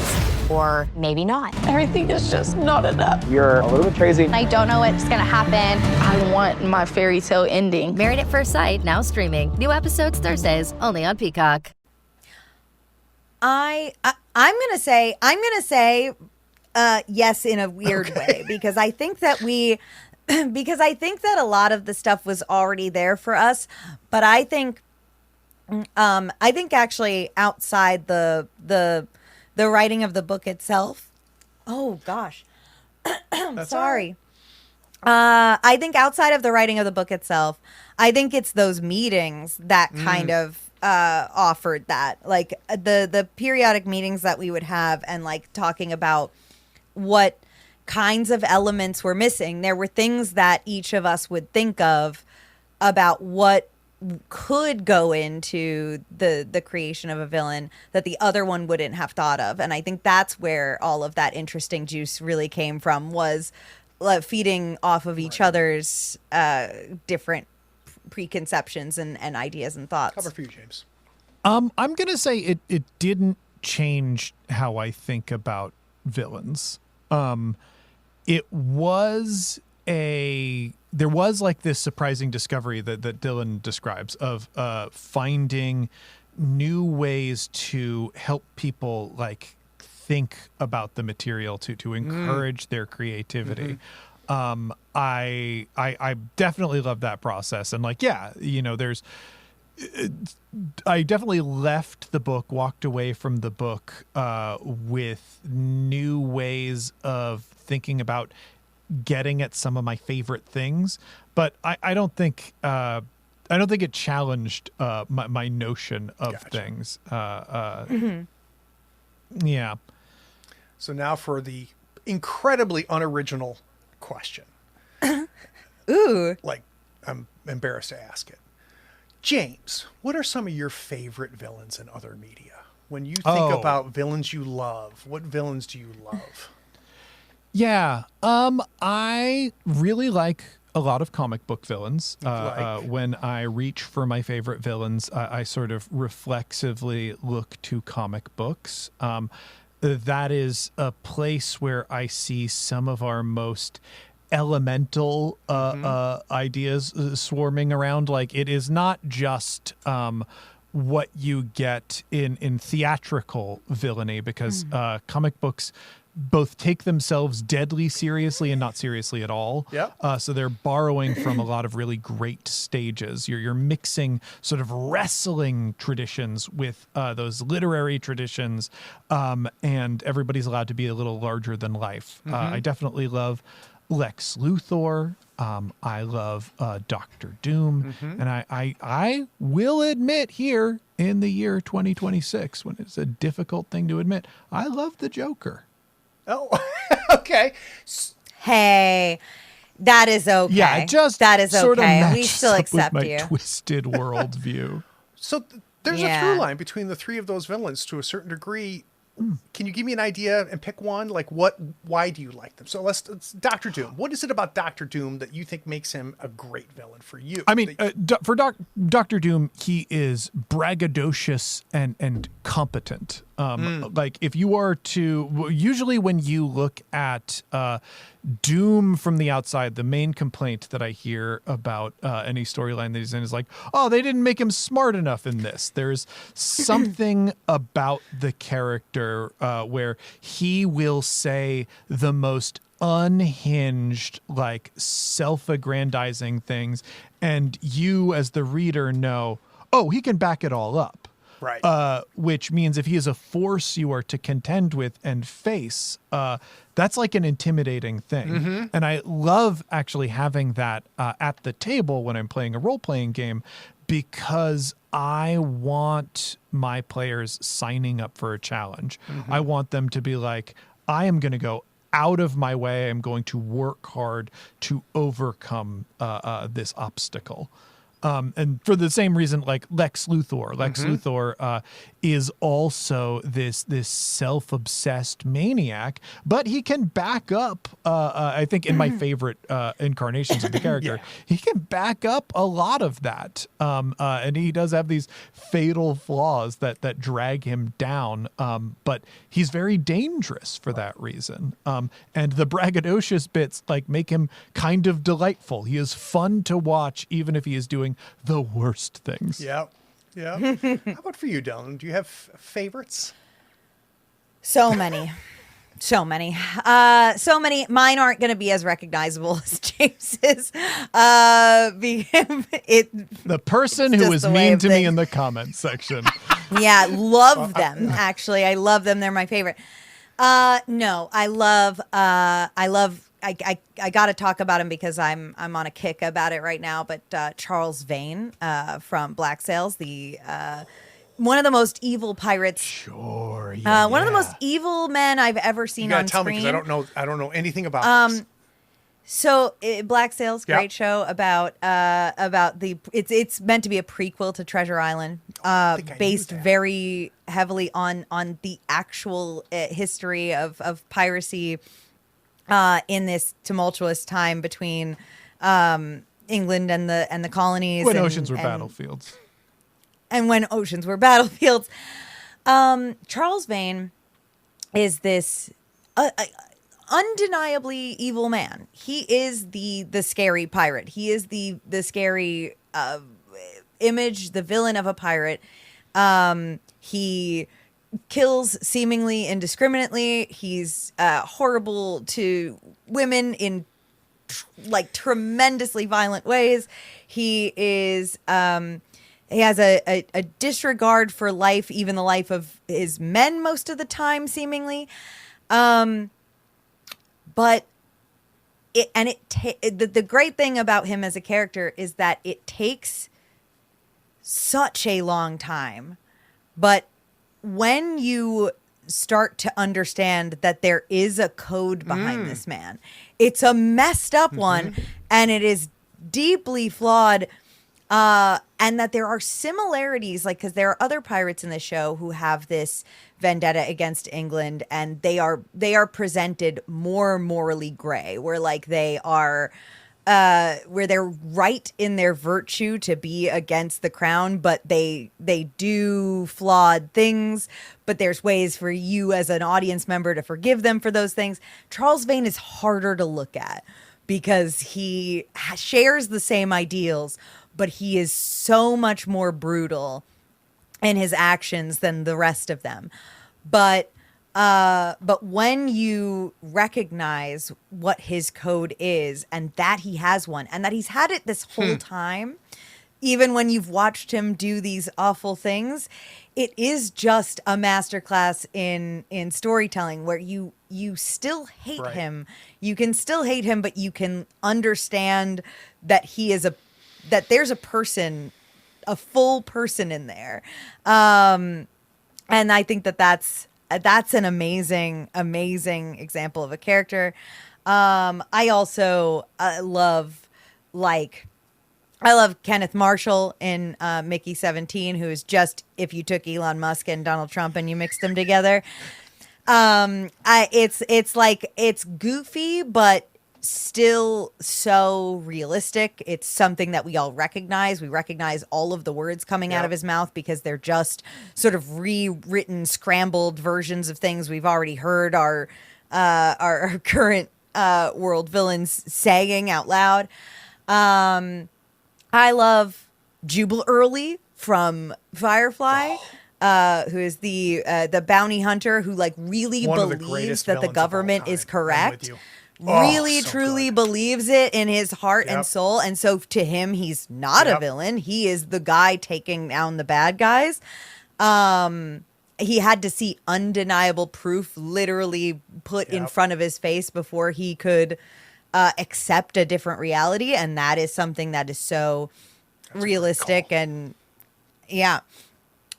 Or maybe not. Everything is just not enough. You're a little bit crazy. I don't know what's gonna happen. I want my fairy tale ending. Married at First Sight, now streaming. New episodes Thursdays, only on Peacock. I'm gonna say yes in a weird way, because I think that a lot of the stuff was already there for us, but I think actually outside the writing of the book itself. Oh gosh, sorry. I think outside of the writing of the book itself, I think it's those meetings that kind of offered that, like the periodic meetings that we would have, and like talking about what kinds of elements were missing. There were things that each of us would think of about what could go into the creation of a villain that the other one wouldn't have thought of. And I think that's where all of that interesting juice really came from, was feeding off of each other's different preconceptions and ideas and thoughts. Cover for you, James. I'm gonna say it didn't change how I think about villains. There was like this surprising discovery that Dillin describes of finding new ways to help people like think about the material to encourage their creativity. I definitely love that process. And like, yeah, you know, I definitely left the book, walked away from the book with new ways of thinking about getting at some of my favorite things. But I don't think it challenged my notion of things. Yeah. So now for the incredibly unoriginal question. Ooh. Like, I'm embarrassed to ask it. James, what are some of your favorite villains in other media? When you think about villains you love, what villains do you love? Yeah. I really like a lot of comic book villains. When I reach for my favorite villains, I sort of reflexively look to comic books. That is a place where I see some of our most elemental ideas swarming around. Like, it is not just what you get in theatrical villainy, because comic books both take themselves deadly seriously and not seriously at all. So they're borrowing from a lot of really great stages. You're mixing sort of wrestling traditions with those literary traditions, and everybody's allowed to be a little larger than life. I definitely love Lex Luthor. I love Dr. Doom. And I will admit here in the year 2026, when it's a difficult thing to admit, I love the Joker. Oh, okay. Hey, that is okay. Yeah, that is sort okay. Of we still accept with my you. Twisted worldview. So there's a through line between the three of those villains to a certain degree. Can you give me an idea and pick one? Like, why do you like them? So let's Dr. Doom. What is it about Dr. Doom that you think makes him a great villain for you? I mean, for Dr. Doom, he is braggadocious and competent. Like if you are to, usually when you look at Doom from the outside, the main complaint that I hear about any storyline that he's in is like, oh, they didn't make him smart enough in this. There's something about the character where he will say the most unhinged, like self-aggrandizing things, and you as the reader know, oh, he can back it all up. Right. Which means if he is a force you are to contend with and face, that's like an intimidating thing. And I love actually having that at the table when I'm playing a role-playing game, because I want my players signing up for a challenge. I want them to be like, I am going to go out of my way. I'm going to work hard to overcome this obstacle. And for the same reason, like Lex Luthor is also this self-obsessed maniac, but he can back up, I think in my favorite incarnations of the character, he can back up a lot of that. And he does have these fatal flaws that drag him down, but he's very dangerous for that reason. And the braggadocious bits like make him kind of delightful. He is fun to watch, even if he is doing the worst things. Yeah. How about for you, Dylan? Do you have favorites? So many. So many. Mine aren't going to be as recognizable as James's. The person who was mean to me in the comments section. Yeah, love them. Actually, I love them. They're my favorite. No, I love. I got to talk about him because I'm on a kick about it right now. But Charles Vane from Black Sails, the one of the most evil pirates. Sure. One of the most evil men I've ever seen on tell screen. me because I don't know anything about this. So Black Sails, great show about it's meant to be a prequel to Treasure Island, based very heavily on the actual history of piracy in this tumultuous time between England and the colonies. When oceans were battlefields. And when oceans were battlefields. Charles Vane is this undeniably evil man. He is the scary pirate. He is the scary image, the villain of a pirate. He kills seemingly indiscriminately. He's horrible to women in tremendously violent ways. He is he has a disregard for life, even the life of his men most of the time, seemingly. But the great thing about him as a character is that it takes such a long time. But when you start to understand that there is a code behind this man, it's a messed up one, and it is deeply flawed. And that there are similarities, because there are other pirates in the show who have this vendetta against England, and they are presented more morally gray, where they are, where they're right in their virtue to be against the crown, but they do flawed things, but there's ways for you as an audience member to forgive them for those things. Charles Vane is harder to look at because he shares the same ideals, but he is so much more brutal in his actions than the rest of them. But when you recognize what his code is, and that he has one, and that he's had it this whole time, even when you've watched him do these awful things, it is just a masterclass in storytelling where you still hate him. You can still hate him, but you can understand that that there's a person, a full person in there. And I think that's an amazing example of a character. I also love Kenneth Marshall in Mickey 17, who is just if you took Elon Musk and Donald Trump and you mixed them together. It's goofy, but still so realistic. It's something that we all recognize. We recognize all of the words coming out of his mouth because they're just sort of rewritten, scrambled versions of things we've already heard our current world villains saying out loud. I love Jubal Early from Firefly. Who is the bounty hunter who like really believes that the government is correct. Really truly believes it in his heart and soul, and so to him he's not a villain. He is the guy taking down the bad guys. He had to see undeniable proof literally put in front of his face before he could accept a different reality, and that is something that is so realistic. And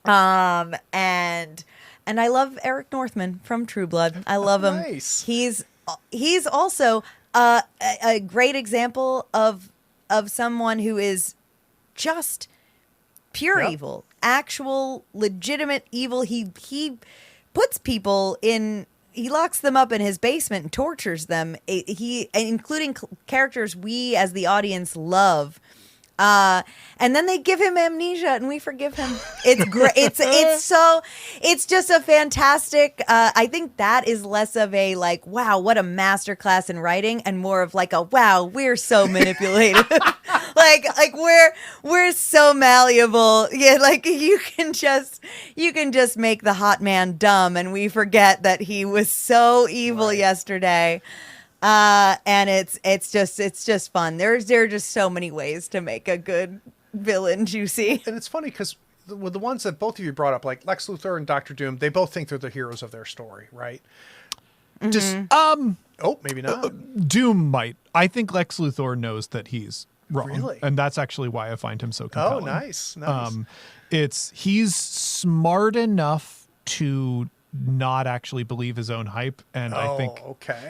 and I love Eric Northman from True Blood. I love him. Nice. He's also a great example of someone who is just pure evil, actual legitimate evil. He puts people in. He locks them up in his basement and tortures them. Including characters we as the audience love. And then they give him amnesia and we forgive him. It's great. It's just a fantastic, I think that is less of a like, wow, what a masterclass in writing, and more of like a, wow, we're so manipulative. like we're so malleable. Yeah. Like you can just make the hot man dumb and we forget that he was so evil yesterday. And it's just fun. There are just so many ways to make a good villain juicy. And it's funny because with the ones that both of you brought up, like Lex Luthor and Dr. Doom, they both think they're the heroes of their story, right? Just maybe not. Doom might. I think Lex Luthor knows that he's wrong, Really? and that's actually why I find him so compelling. Oh, nice. He's smart enough to not actually believe his own hype, and I think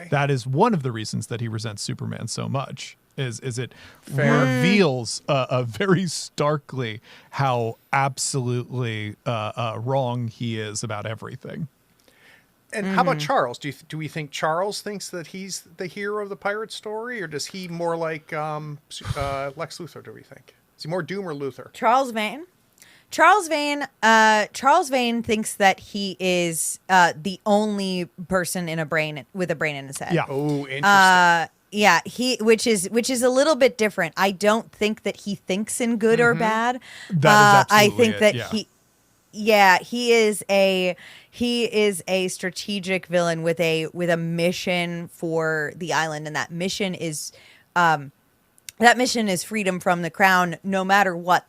that is one of the reasons that he resents Superman so much. Is it reveals very starkly how absolutely wrong he is about everything. And how about Charles? Do we think Charles thinks that he's the hero of the pirate story, or does he more like Lex Luthor? Do we think is he more Doom or Luthor? Charles Vane thinks that he is the only person with a brain in his head. Yeah. Oh, interesting. Which is a little bit different. I don't think that he thinks in good or bad. That is absolutely I think that he is a strategic villain with a mission for the island, and that mission is freedom from the crown, no matter what.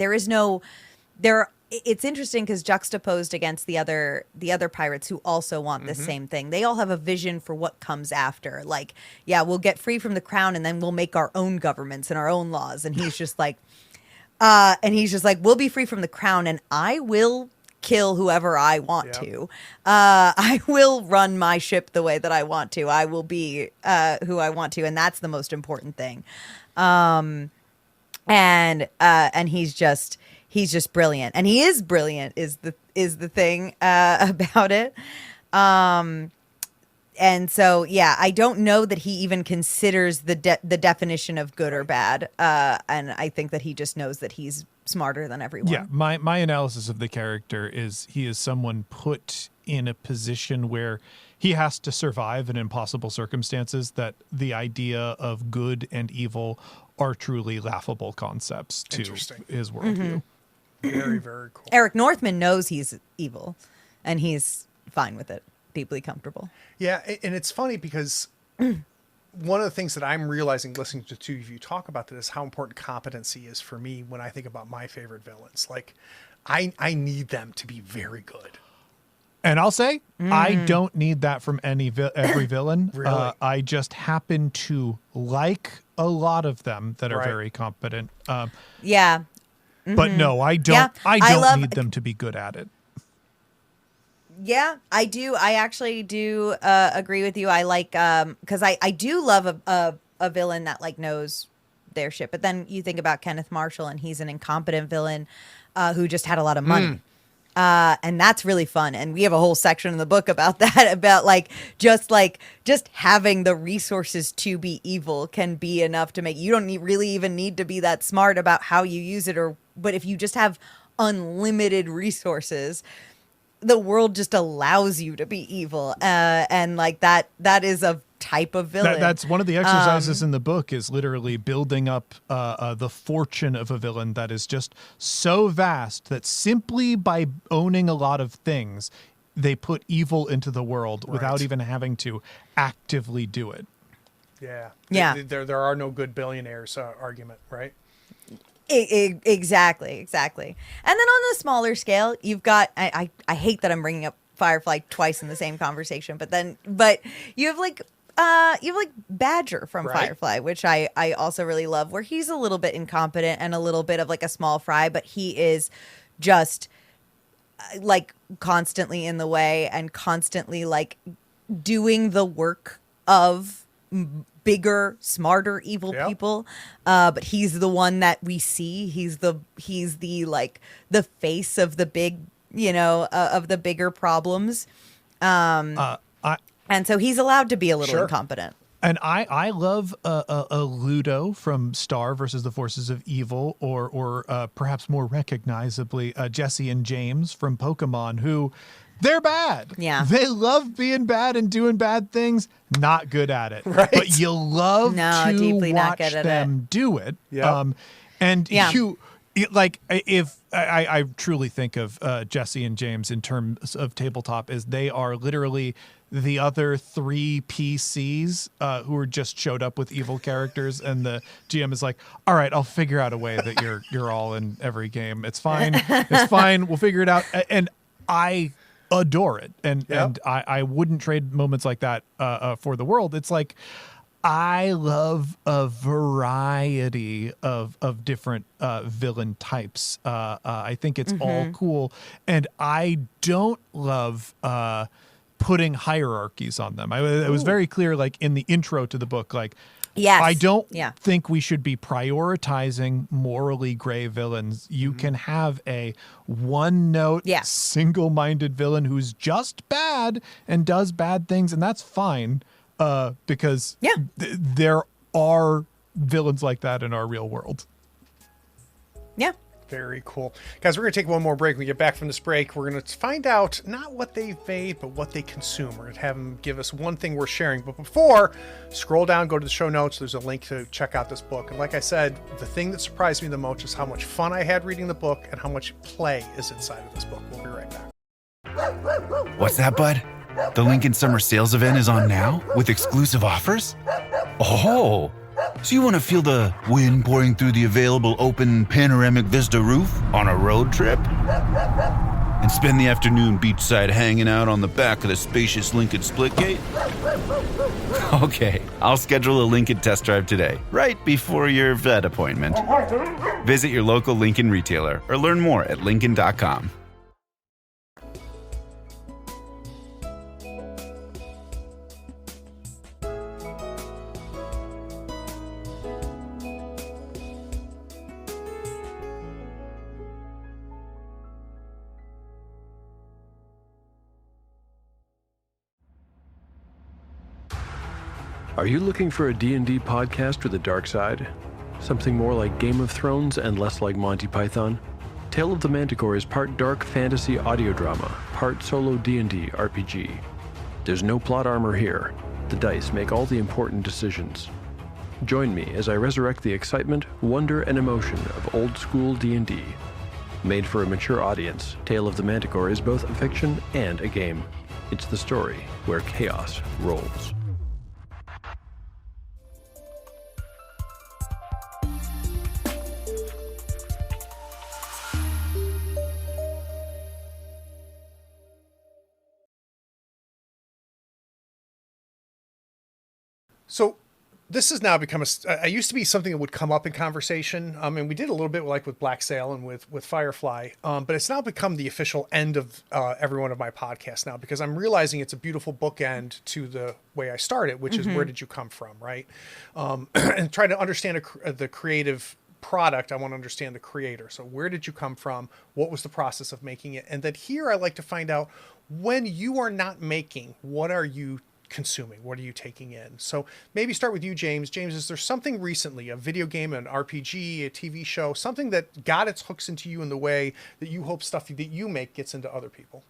It's interesting because juxtaposed against the other pirates who also want the same thing. They all have a vision for what comes after. Like, we'll get free from the crown and then we'll make our own governments and our own laws. And he's just like, we'll be free from the crown and I will kill whoever I want to. I will run my ship the way that I want to. I will be who I want to, and that's the most important thing. And he's just brilliant, and he is brilliant is the thing about it. And so I don't know that he even considers the definition of good or bad. And I think that he just knows that he's smarter than everyone. Yeah, my analysis of the character is he is someone put in a position where he has to survive in impossible circumstances, that the idea of good and evil are truly laughable concepts to his worldview. Very, very cool. Eric Northman knows he's evil, and he's fine with it, deeply comfortable. Yeah, and it's funny because one of the things that I'm realizing listening to two of you talk about that is how important competency is for me when I think about my favorite villains. Like, I need them to be very good. And I'll say, I don't need that from every villain. Really? I just happen to like a lot of them that are very competent. But no, I don't. Yeah, I don't need them to be good at it. Yeah, I do. I actually do agree with you. I like because I do love a villain that like knows their shit. But then you think about Kenneth Marshall, and he's an incompetent villain who just had a lot of money. And that's really fun. And we have a whole section in the book about that, about just having the resources to be evil can be enough to make you don't really even need to be that smart about how you use it, but if you just have unlimited resources, the world just allows you to be evil. And that is a type of villain. That's one of the exercises in the book, is literally building up the fortune of a villain that is just so vast that simply by owning a lot of things, they put evil into the world without even having to actively do it. Yeah. There are no good billionaires argument, right? Exactly. And then on the smaller scale, you've got, I hate that I'm bringing up Firefly twice in the same conversation, but you have Badger from Firefly, which I also really love, where he's a little bit incompetent and a little bit of a small fry, but he is just constantly in the way and constantly doing the work of bigger, smarter, evil people. But he's the one that we see. He's the face of the big, of the bigger problems. And so he's allowed to be a little incompetent. And I love a Ludo from Star versus the Forces of Evil, or perhaps more recognizably, Jesse and James from Pokemon, who they're bad. Yeah. They love being bad and doing bad things, not good at it. Right. But you love to watch them do it. Yeah. If I truly think of Jesse and James in terms of tabletop as they are literally the other 3 PCs who are just showed up with evil characters, and the GM is like, all right, I'll figure out a way that you're all in every game. It's fine. It's fine. We'll figure it out. And I adore it. And I wouldn't trade moments like that for the world. It's like, I love a variety of different villain types. I think it's all cool. And I don't love putting hierarchies on them. It was very clear, in the intro to the book, yes. I don't think we should be prioritizing morally gray villains. You can have a one-note, single-minded villain who's just bad and does bad things, and that's fine. Because there are villains like that in our real world. Yeah. Very cool. Guys, we're going to take one more break. When we get back from this break, we're going to find out not what they've made, but what they consume. We're going to have them give us one thing we're sharing. But before, scroll down, go to the show notes. There's a link to check out this book. And like I said, the thing that surprised me the most is how much fun I had reading the book and how much play is inside of this book. We'll be right back. What's that, bud? The Lincoln Summer Sales event is on now with exclusive offers? Oh, so you want to feel the wind pouring through the available open panoramic vista roof on a road trip? And spend the afternoon beachside hanging out on the back of the spacious Lincoln Splitgate? Okay, I'll schedule a Lincoln test drive today, right before your vet appointment. Visit your local Lincoln retailer or learn more at Lincoln.com. Are you looking for a D&D podcast with a dark side? Something more like Game of Thrones and less like Monty Python? Tale of the Manticore is part dark fantasy audio drama, part solo D&D RPG. There's no plot armor here. The dice make all the important decisions. Join me as I resurrect the excitement, wonder, and emotion of old school D&D. Made for a mature audience, Tale of the Manticore is both a fiction and a game. It's the story where chaos rolls. So this has now become I used to be something that would come up in conversation. And we did a little bit with Black Sail and with Firefly. But it's now become the official end of every one of my podcasts now, because I'm realizing it's a beautiful bookend to the way I started, which is where did you come from, right? And try to understand the creative product, I want to understand the creator. So where did you come from? What was the process of making it? And then here I like to find out, when you are not making, what are you consuming? What are you taking in? So maybe start with you, James. James, is there something recently, a video game, an RPG, a TV show, something that got its hooks into you in the way that you hope stuff that you make gets into other people?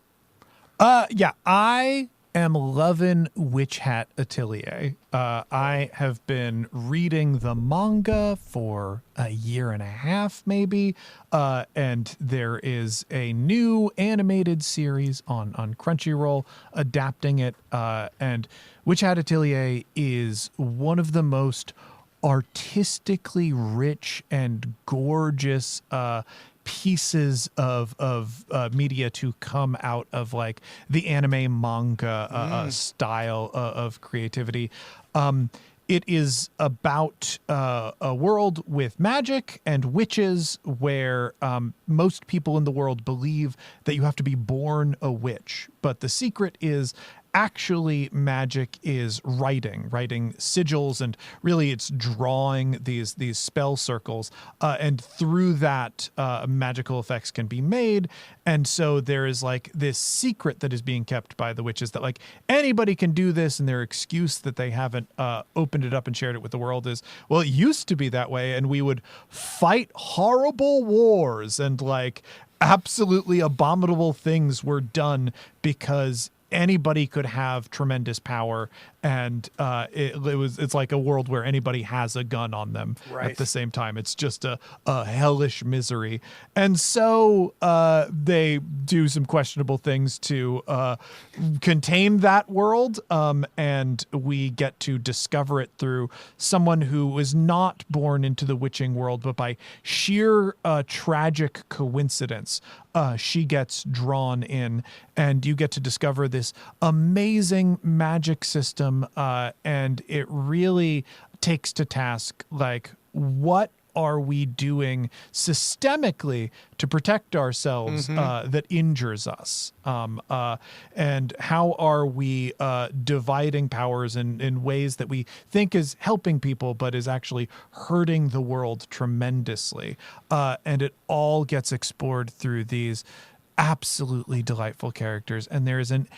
Yeah, I am loving Witch Hat Atelier. I have been reading the manga for a year and a half, maybe, and there is a new animated series on Crunchyroll adapting it, and Witch Hat Atelier is one of the most artistically rich and gorgeous pieces of media to come out of like the anime manga style of creativity. It is about a world with magic and witches where most people in the world believe that you have to be born a witch. But the secret is actually magic is writing sigils, and really it's drawing these spell circles, and through that magical effects can be made. And so there is like this secret that is being kept by the witches that like anybody can do this, and their excuse that they haven't opened it up and shared it with the world is, well, it used to be that way, and we would fight horrible wars, and like absolutely abominable things were done because anybody could have tremendous power, and it's like a world where anybody has a gun on them at the same time. It's just a hellish misery. And so they do some questionable things to contain that world, and we get to discover it through someone who was not born into the witching world, but by sheer tragic coincidence, she gets drawn in, and you get to discover this amazing magic system, and it really takes to task like, what are we doing systemically to protect ourselves that injures us, and how are we dividing powers in ways that we think is helping people but is actually hurting the world tremendously, and it all gets explored through these absolutely delightful characters, and there is an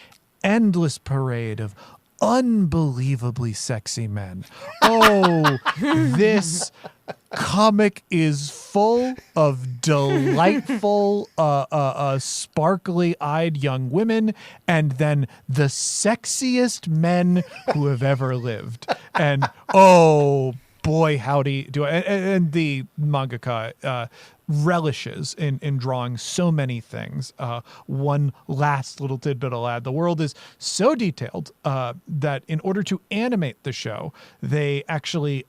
endless parade of unbelievably sexy men. Oh, this comic is full of delightful, sparkly-eyed young women, and then the sexiest men who have ever lived. And oh boy, howdy do I. And the mangaka relishes in drawing so many things. One last little tidbit I'll add: the world is so detailed that in order to animate the show, they actually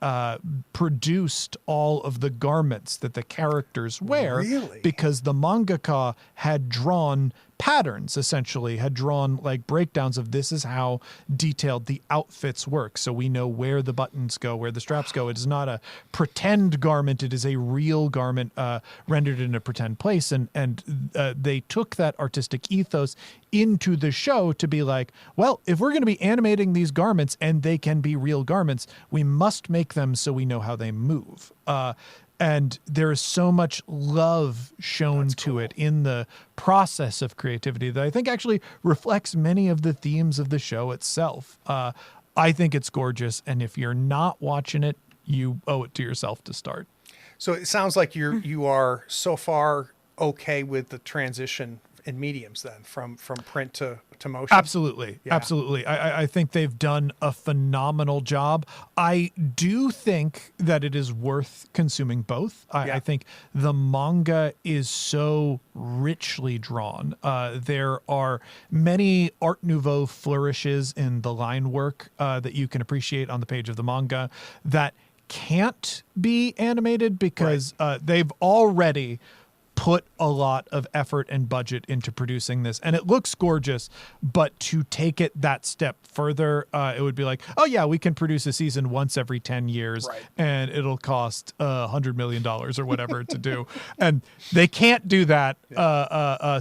produced all of the garments that the characters wear, because the mangaka had drawn patterns, essentially had drawn like breakdowns of this is how detailed the outfits work. So we know where the buttons go, where the straps go. It is not a pretend garment. It is a real garment rendered in a pretend place. And they took that artistic ethos into the show to be like, well, if we're going to be animating these garments and they can be real garments, we must make them so we know how they move. And there is so much love shown to it in the process of creativity that I think actually reflects many of the themes of the show itself. I think it's gorgeous, and if you're not watching it, you owe it to yourself to start. So it sounds like you are so far okay with the transition in mediums then, from print to motion. Absolutely. Yeah. Absolutely. I think they've done a phenomenal job. I do think that it is worth consuming both. I think the manga is so richly drawn. There are many Art Nouveau flourishes in the line work that you can appreciate on the page of the manga that can't be animated because they've already put a lot of effort and budget into producing this, and it looks gorgeous. But to take it that step further, it would be like, oh yeah, we can produce a season once every 10 years and it'll cost $100 million or whatever to do. And they can't do that.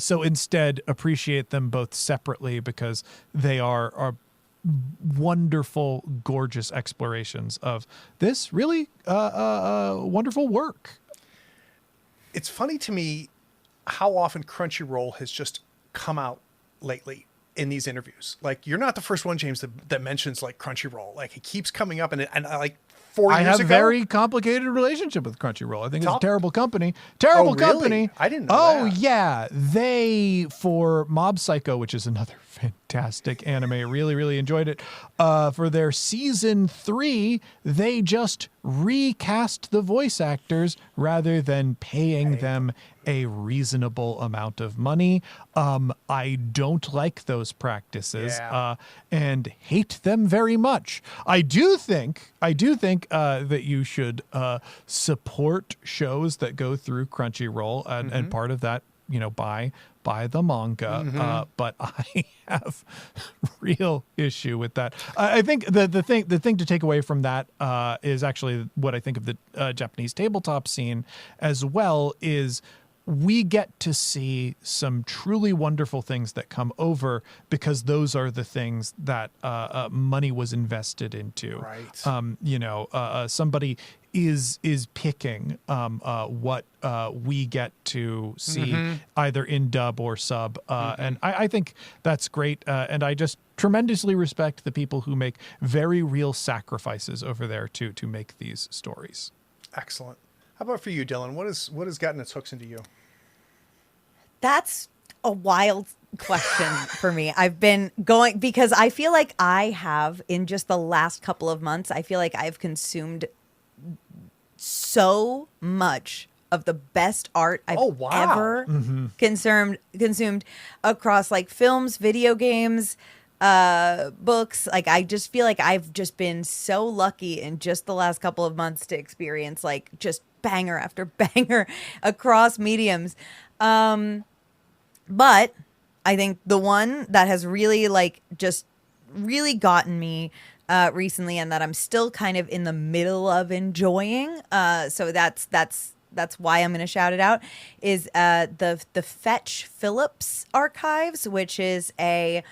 So instead, appreciate them both separately, because they are wonderful, gorgeous explorations of this really wonderful work. it's funny to me how often Crunchyroll has just come out lately in these interviews. Like, you're not the first one, James, that mentions like Crunchyroll. Like, it keeps coming up, and like 4 years ago. I have a very complicated relationship with Crunchyroll. I think it's a terrible company. Oh, really? Company. I didn't know that. Yeah. They, for Mob Psycho, which is another fantastic anime, really enjoyed it. For their season 3, they just recast the voice actors rather than paying them a reasonable amount of money. I don't like those practices and hate them very much. I do think that you should support shows that go through Crunchyroll, and part of that, buy the manga. But I have real issue with that. I think the thing to take away from that is actually what I think of the Japanese tabletop scene as well, is we get to see some truly wonderful things that come over because those are the things that money was invested into. Right. Somebody is picking what we get to see either in dub or sub. And I think that's great. And I just tremendously respect the people who make very real sacrifices over there to make these stories. Excellent. How about for you, Dylan? What has gotten its hooks into you? That's a wild question for me. I've been going because I feel like I have, in just the last couple of months, I feel like I've consumed so much of the best art I've ever consumed across like films, video games, books. Like, I just feel like I've just been so lucky in just the last couple of months to experience like just banger after banger across mediums. But I think the one that has really like just really gotten me recently, and that I'm still kind of in the middle of enjoying, so that's why I'm going to shout it out, is the Fetch Phillips Archives, which is a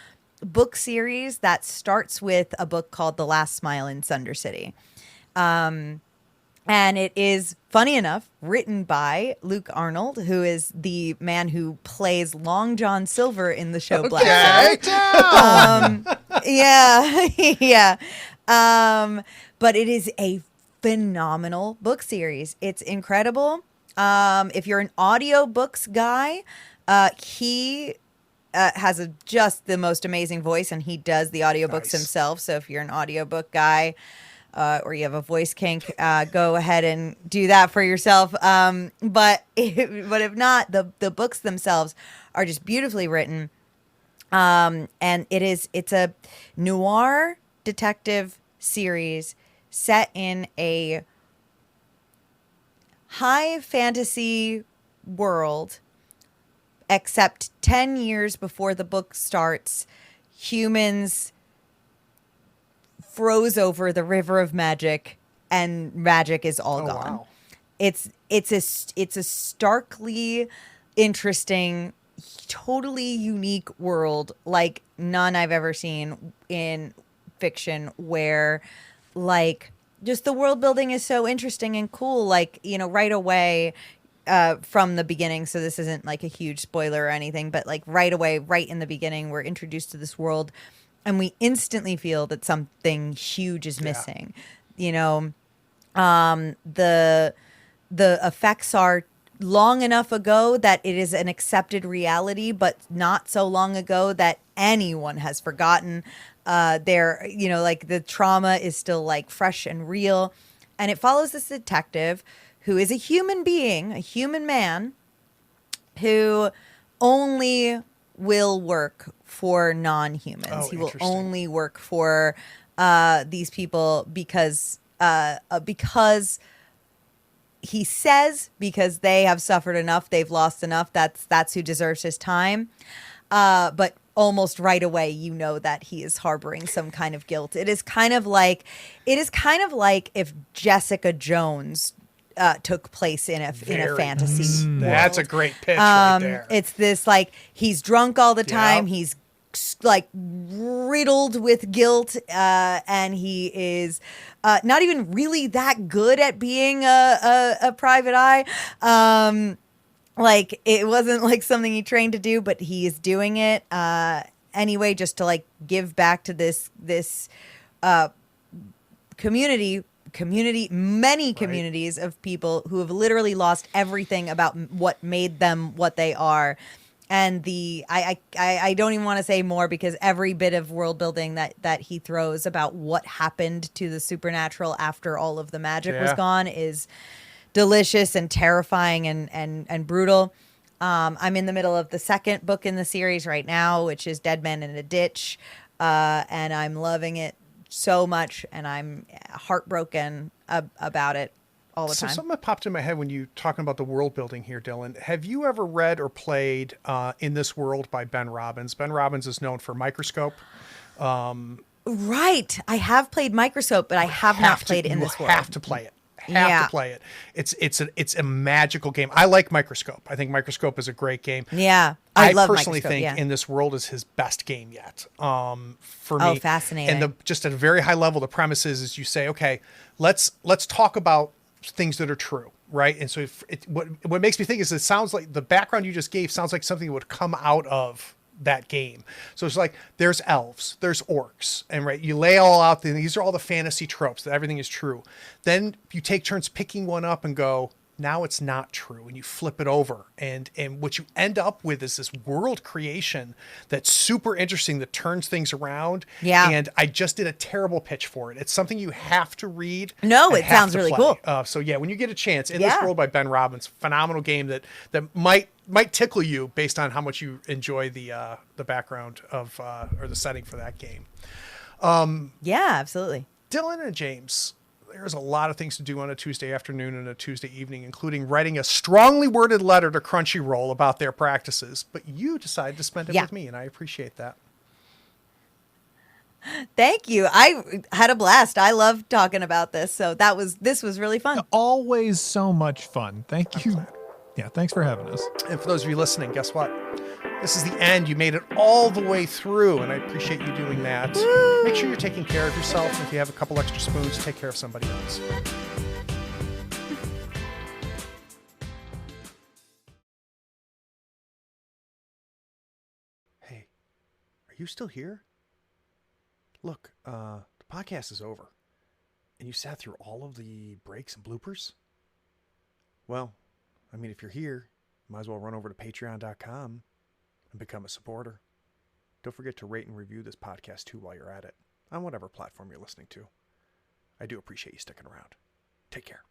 book series that starts with a book called The Last Smile in Sunder City. And it is, funny enough, written by Luke Arnold, who is the man who plays Long John Silver in the show Black. Yeah. But it is a phenomenal book series. It's incredible. If you're an audiobooks guy, he has just the most amazing voice, and he does the audiobooks himself. So if you're an audiobook guy, or you have a voice kink, go ahead and do that for yourself. But if not, the books themselves are just beautifully written. And it's a noir detective series set in a high fantasy world, except 10 years before the book starts, humans froze over the river of magic, and magic is all gone. Wow. It's a starkly interesting, totally unique world like none I've ever seen in fiction, where like just the world building is so interesting and cool. Like, right away from the beginning, so this isn't like a huge spoiler or anything, but like right away, right in the beginning, we're introduced to this world, and we instantly feel that something huge is missing. The effects are long enough ago that it is an accepted reality, but not so long ago that anyone has forgotten. Like the trauma is still like fresh and real. And it follows this detective who is a human being, a human man, who only will work for non-humans. He will only work for these people because he says, because they have suffered enough, they've lost enough. That's who deserves his time. But almost right away, that he is harboring some kind of guilt. It is kind of like if Jessica Jones took place in a fantasy world. That's a great pitch right there. It's this like he's drunk all the time. Yep. He's like riddled with guilt, and he is not even really that good at being a private eye. Like, it wasn't like something he trained to do, but he is doing it anyway, just to like give back to this community, many communities of people who have literally lost everything about what made them what they are. And I don't even want to say more, because every bit of world building that he throws about what happened to the supernatural after all of the magic was gone is delicious and terrifying and brutal. I'm in the middle of the second book in the series right now, which is Dead Men in a Ditch. And I'm loving it so much, and I'm heartbroken about it all the time. Something that popped in my head when you talking about the world building here, Dillin. Have you ever read or played In This World by Ben Robbins? Ben Robbins is known for Microscope. Right. I have played Microscope, but I have not played In This World. You have to play it. Have to play it. It's a magical game. I like Microscope. I think Microscope is a great game. Yeah. I love personally Microscope, think In This World is his best game yet. For me. Oh, fascinating. And just at a very high level, the premise is you say, okay, let's talk about things that are true, right? And so what makes me think is it sounds like the background you just gave sounds like something that would come out of that game. So it's like there's elves, there's orcs, and right, you lay all out these are all the fantasy tropes that everything is true. Then you take turns picking one up and go, now it's not true, and you flip it over, and what you end up with is this world creation that's super interesting, that turns things around. And I just did a terrible pitch for it. It's something you have to read. No, it sounds really cool. So yeah, when you get a chance, In This World by Ben Robbins, phenomenal game that might tickle you based on how much you enjoy the background of or the setting for that game. Yeah, absolutely. Dillin and James, there's a lot of things to do on a Tuesday afternoon and a Tuesday evening, including writing a strongly worded letter to Crunchyroll about their practices. But you decided to spend it with me, and I appreciate that. Thank you. I had a blast. I love talking about this. So this was really fun. Always so much fun. Thank you. Yeah, thanks for having us. And for those of you listening, guess what? This is the end. You made it all the way through, and I appreciate you doing that. Woo! Make sure you're taking care of yourself. If you have a couple extra spoons, take care of somebody else. Hey, are you still here? Look, the podcast is over, and you sat through all of the breaks and bloopers? Well, I mean, if you're here, you might as well run over to patreon.com and become a supporter. Don't forget to rate and review this podcast too while you're at it, on whatever platform you're listening to. I do appreciate you sticking around. Take care.